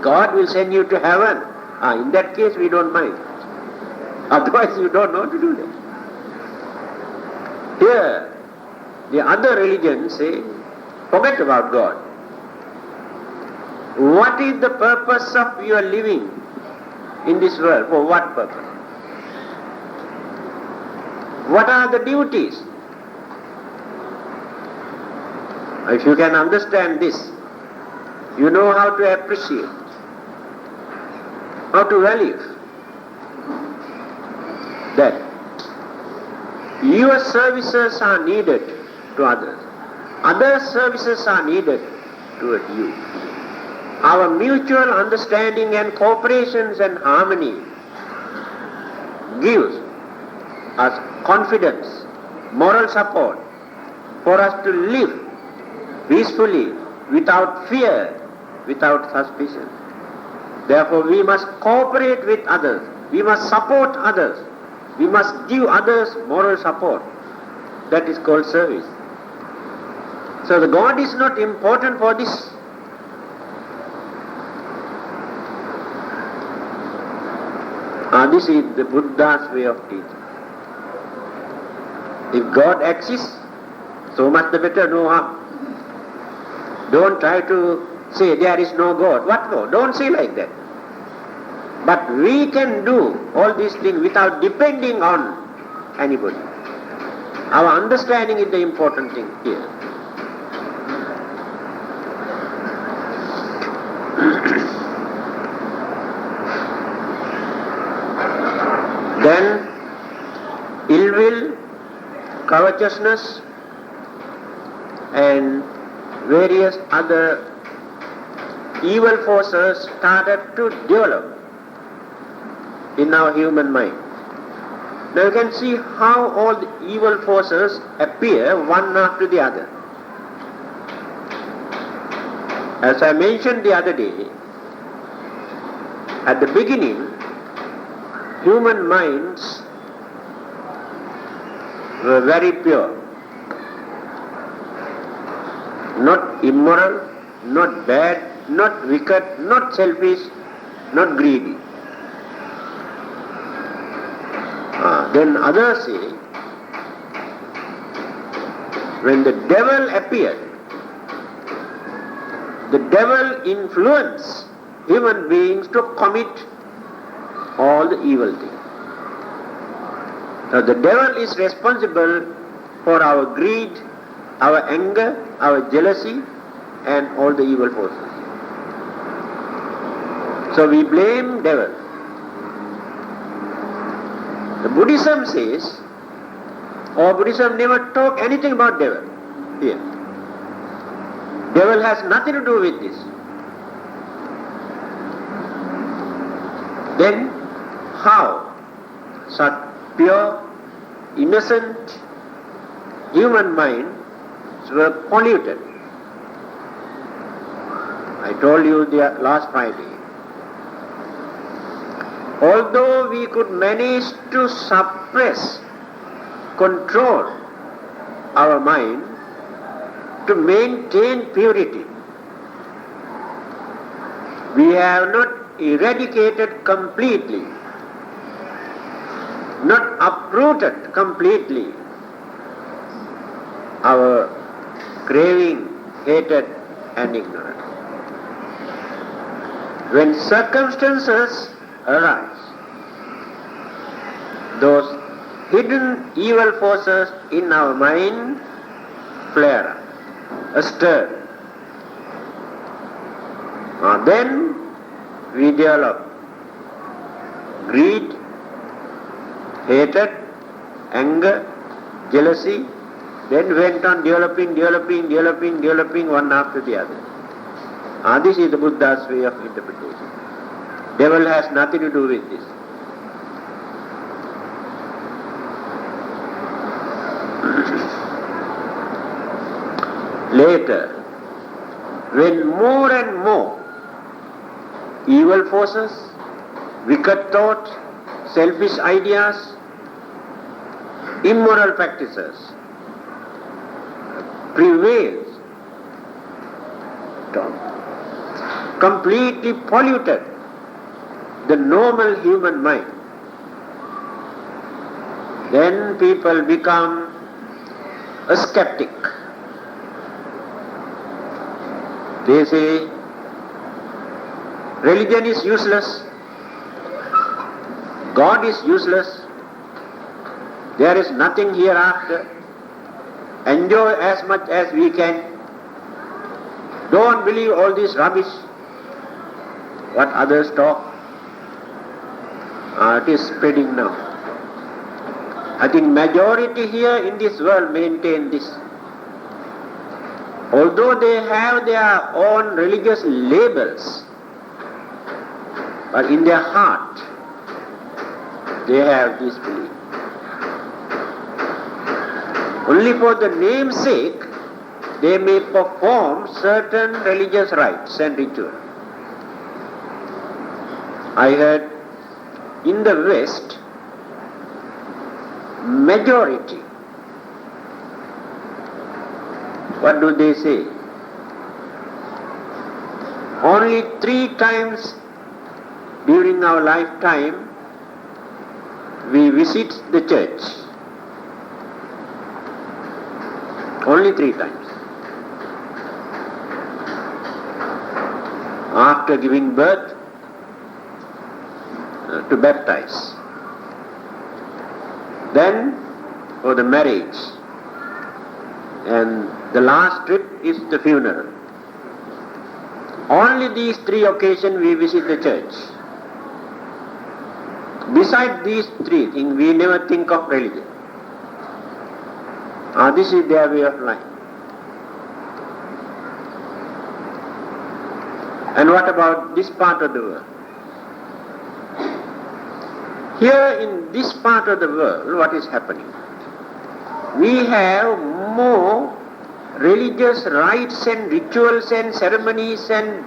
God will send you to heaven. In that case, we don't mind. Otherwise, you don't know to do that. Here, the other religions say, forget about God. What is the purpose of your living in this world? For what purpose? What are the duties? If you can understand this, you know how to appreciate, how to value that your services are needed to others. Other services are needed toward you. Our mutual understanding and cooperations and harmony gives us confidence, moral support for us to live peacefully, without fear, without suspicion. Therefore we must cooperate with others, we must support others, we must give others moral support. That is called service. So the God is not important for this. This is the Buddha's way of teaching. If God exists, so much the better, no harm. Don't try to say there is no God. What for? Don't say like that. But we can do all these things without depending on anybody. Our understanding is the important thing here. Then, ill will, covetousness, and various other evil forces started to develop in our human mind. Now you can see how all the evil forces appear one after the other. As I mentioned the other day, At the beginning, human minds were very pure, not immoral, not bad, not wicked, not selfish, not greedy. Then others say, when the devil appeared, the devil influenced human beings to commit all the evil things. Now the devil is responsible for our greed, our anger, our jealousy, and all the evil forces. So we blame devil. The Buddhism says, or Buddhism never talk anything about devil here. Devil has nothing to do with this. Then how such pure, innocent human minds were polluted? I told you last Friday. Although we could manage to suppress, control our mind to maintain purity, we have not eradicated completely, not uprooted completely our craving, hatred and ignorance. When circumstances arise, those hidden evil forces in our mind flare up, stir. Then we develop greed, hatred, anger, jealousy, then went on developing one after the other. This is the Buddha's way of interpretation. Devil has nothing to do with this. Later, when more and more evil forces, wicked thought, selfish ideas, immoral practices prevails, completely polluted the normal human mind, then people become a skeptic. They say religion is useless, God is useless, there is nothing hereafter, enjoy as much as we can, don't believe all this rubbish, what others talk. It is spreading now. I think majority here in this world maintain this. Although they have their own religious labels, but in their heart they have this belief. Only for the name's sake they may perform certain religious rites and rituals. I heard in the West, majority, what do they say? Only 3 times during our lifetime we visit the church. Only 3 times. After giving birth, to baptize. Then for the marriage. And the last trip is the funeral. Only these 3 occasions we visit the church. Besides these 3 things, we never think of religion. This is their way of life. And what about this part of the world? Here in this part of the world, what is happening? We have more religious rites and rituals and ceremonies and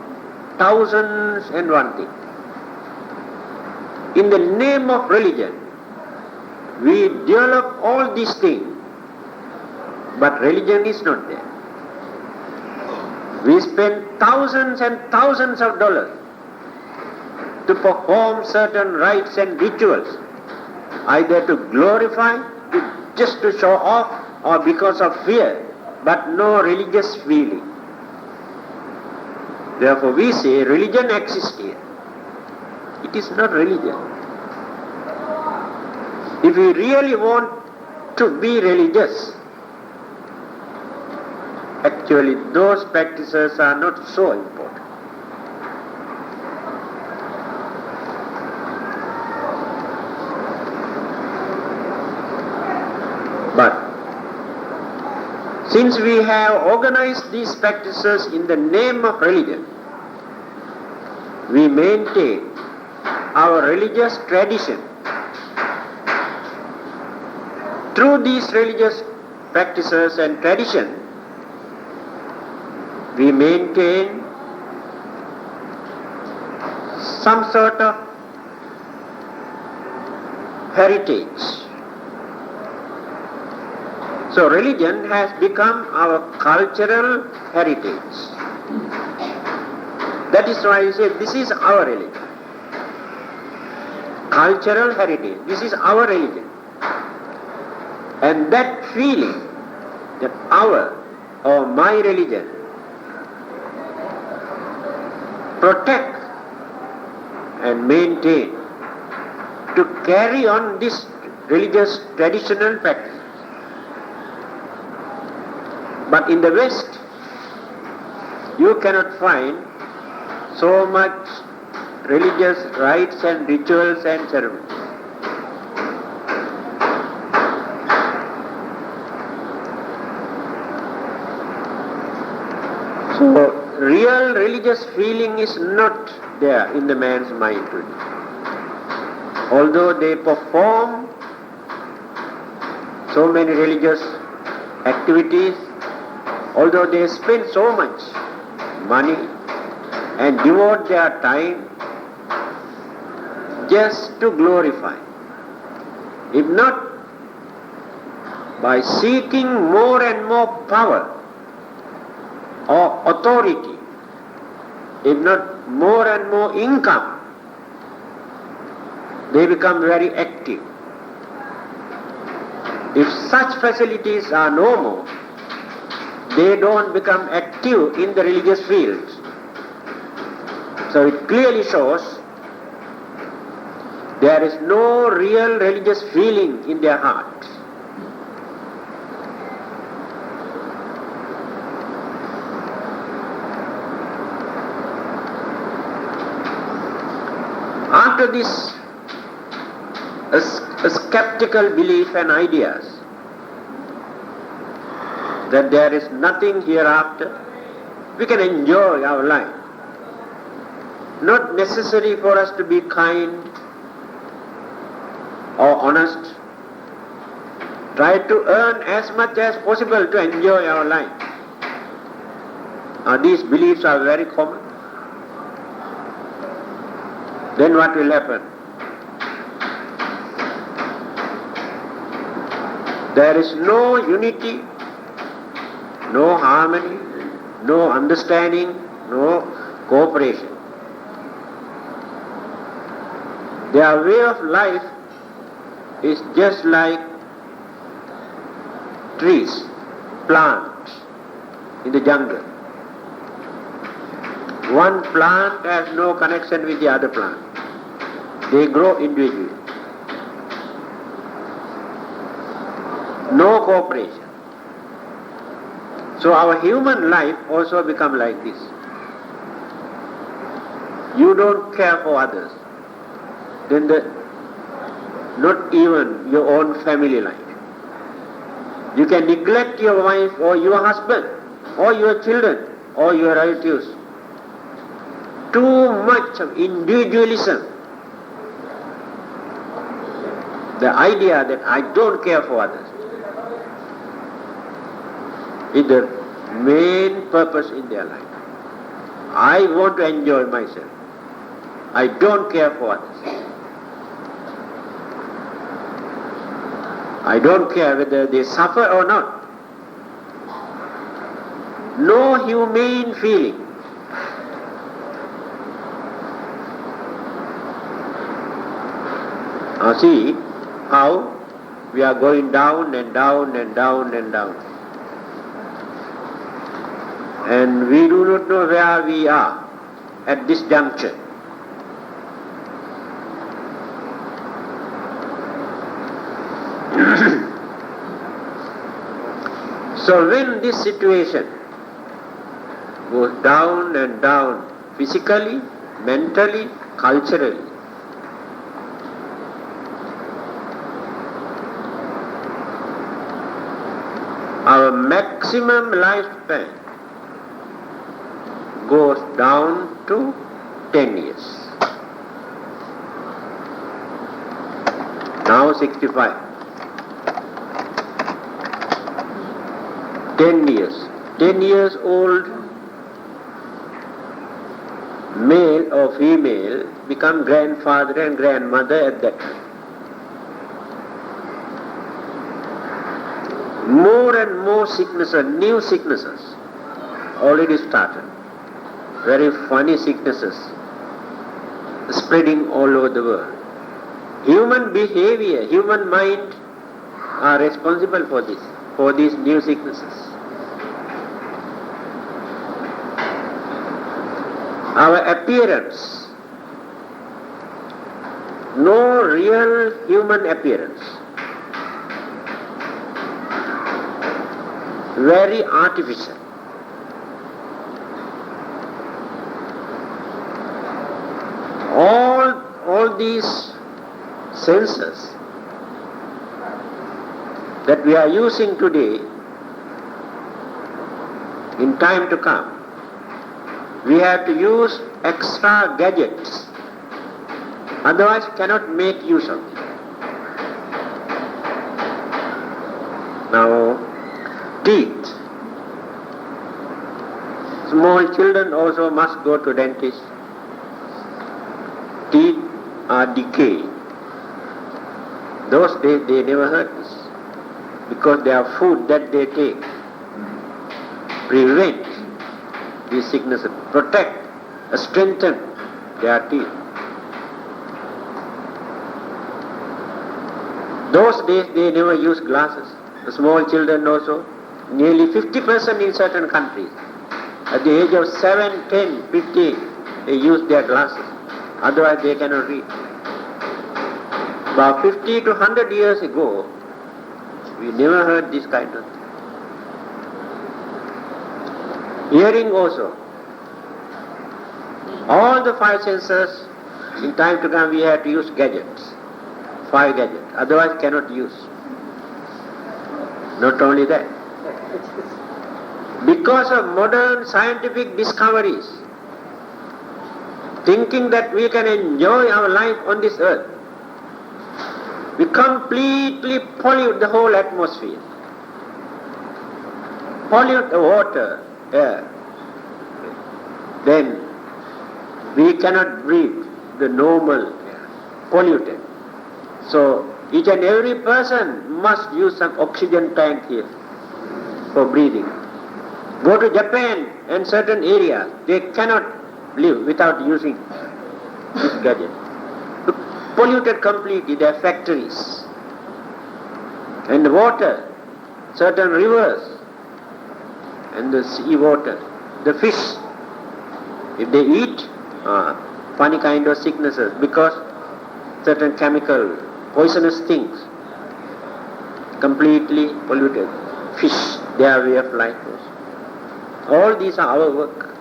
thousands and one thing. In the name of religion, we develop all these things, but religion is not there. We spend thousands and thousands of dollars to perform certain rites and rituals, either to glorify, just to show off, or because of fear, but no religious feeling. Therefore we say religion exists here. It is not religion. If we really want to be religious, actually those practices are not so important. But since we have organized these practices in the name of religion, we maintain our religious tradition. Through these religious practices and tradition, we maintain some sort of heritage. So religion has become our cultural heritage. That is why I say this is our religion. Cultural heritage. This is our religion. And that feeling that our or my religion protect and maintain to carry on this religious traditional practice. But in the West, you cannot find so much religious rites and rituals and ceremonies. So, real religious feeling is not there in the man's mind today. Although they perform so many religious activities, although they spend so much money and devote their time just to glorify, if not by seeking more and more power or authority, if not more and more income, they become very active. If such facilities are no more, they don't become active in the religious fields. So it clearly shows there is no real religious feeling in their hearts. After this a skeptical belief and ideas that there is nothing hereafter, we can enjoy our life. Not necessary for us to be kind or honest. Try to earn as much as possible to enjoy our life. Now these beliefs are very common. Then what will happen? There is no unity, no harmony, no understanding, no cooperation. Their way of life is just like trees, plants in the jungle. One plant has no connection with the other plant. They grow individually. No cooperation. So our human life also become like this. You don't care for others, then not even your own family life. You can neglect your wife or your husband or your children or your relatives. Too much of individualism. The idea that I don't care for others is the main purpose in their life. I want to enjoy myself. I don't care for others. I don't care whether they suffer or not. No humane feeling. Now see how we are going down and down and down and down. And we do not know where we are at this juncture. So when this situation goes down and down, physically, mentally, culturally, our maximum lifespan goes down to 10 years. Now 65. 10 years. 10 years old male or female become grandfather and grandmother at that time. More and more sicknesses, new sicknesses already started. Very funny sicknesses spreading all over the world. Human behavior, human mind are responsible for this, for these new sicknesses. Our appearance, no real human appearance, very artificial. All these senses that we are using today, in time to come, we have to use extra gadgets, otherwise cannot make use of it. Now, teeth. Small children also must go to dentist. Teeth are decaying. Those days they never heard this, because their food that they take prevent these sicknesses, protect, strengthen their teeth. Those days they never used glasses. The small children also, nearly 50% in certain countries, at the age of 7, 10, 15, they use their glasses. Otherwise they cannot read. About 50 to 100 years ago, we never heard this kind of thing. Hearing also. All the 5 senses, in time to come we have to use gadgets. 5 gadgets. Otherwise cannot use. Not only that. Because of modern scientific discoveries, thinking that we can enjoy our life on this earth, we completely pollute the whole atmosphere. Pollute the water, air. Then we cannot breathe the normal air, polluted. So each and every person must use some oxygen tank here for breathing. Go to Japan and certain areas, they cannot live without using this gadget. Polluted completely, their factories. And the water, certain rivers, and the sea water, the fish, if they eat, funny kind of sicknesses, because certain chemical, poisonous things, completely polluted. Fish, their way of life was. All these are our work.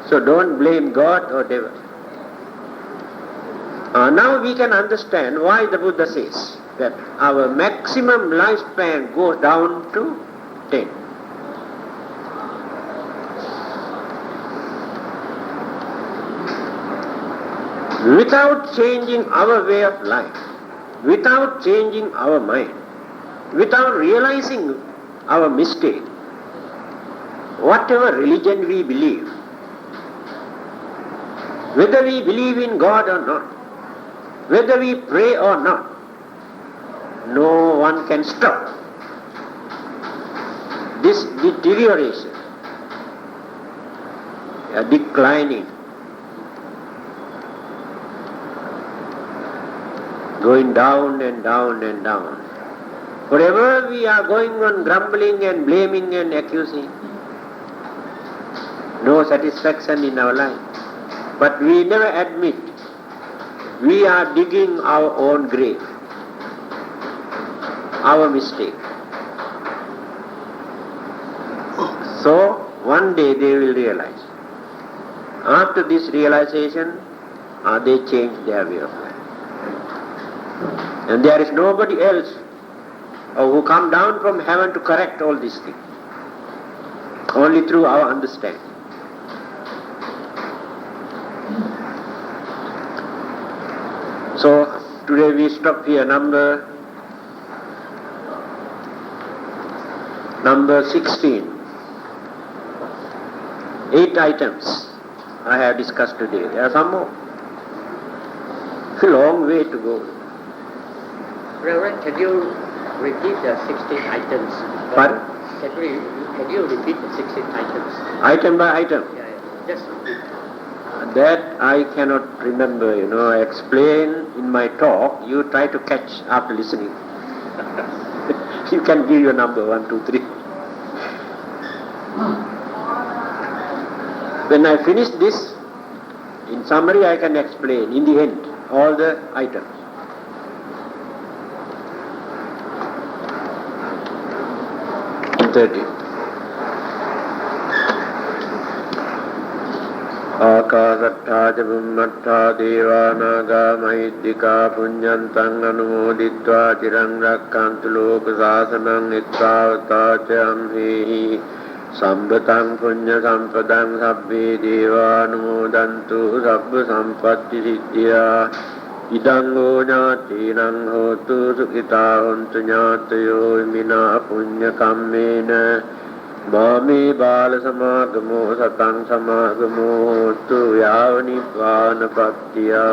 So don't blame God or devil. Now we can understand why the Buddha says that our maximum lifespan goes down to 10. Without changing our way of life, without changing our mind, without realizing our mistake, whatever religion we believe, whether we believe in God or not, whether we pray or not, no one can stop this deterioration, declining, going down and down and down. Forever we are going on grumbling and blaming and accusing. No satisfaction in our life. But we never admit we are digging our own grave, our mistake. So one day they will realize. After this realization, they change their way of life. And there is nobody else who come down from heaven to correct all these things. Only through our understanding. So today we stop here, number 16. 8 items I have discussed today. There are some more. Long way to go. Reverend, can you repeat the 16 items? Pardon? Can you repeat the 16 items? Item by item. Yeah. Just repeat. That I cannot remember, I explain in my talk, you try to catch after listening. You can give your number, 1, 2, 3. When I finish this, in summary I can explain, in the end, all the items. In 30. Akāsattā ca bhummattā devānāgā mahiddhikā puññantang anumoditvā cirang rakkantu loka sāsanang ittāvatā ca amhehi sambhatang puñña sampadang sabbhe devā anumodantu sabba sampatti siddhiyā idang ho ñātīnaṃ hotu sukhitā hontu ñātayo imina puñña kammena Māmi bāla samāgamo satang samāgamo tu yāva nibbāna pattiyā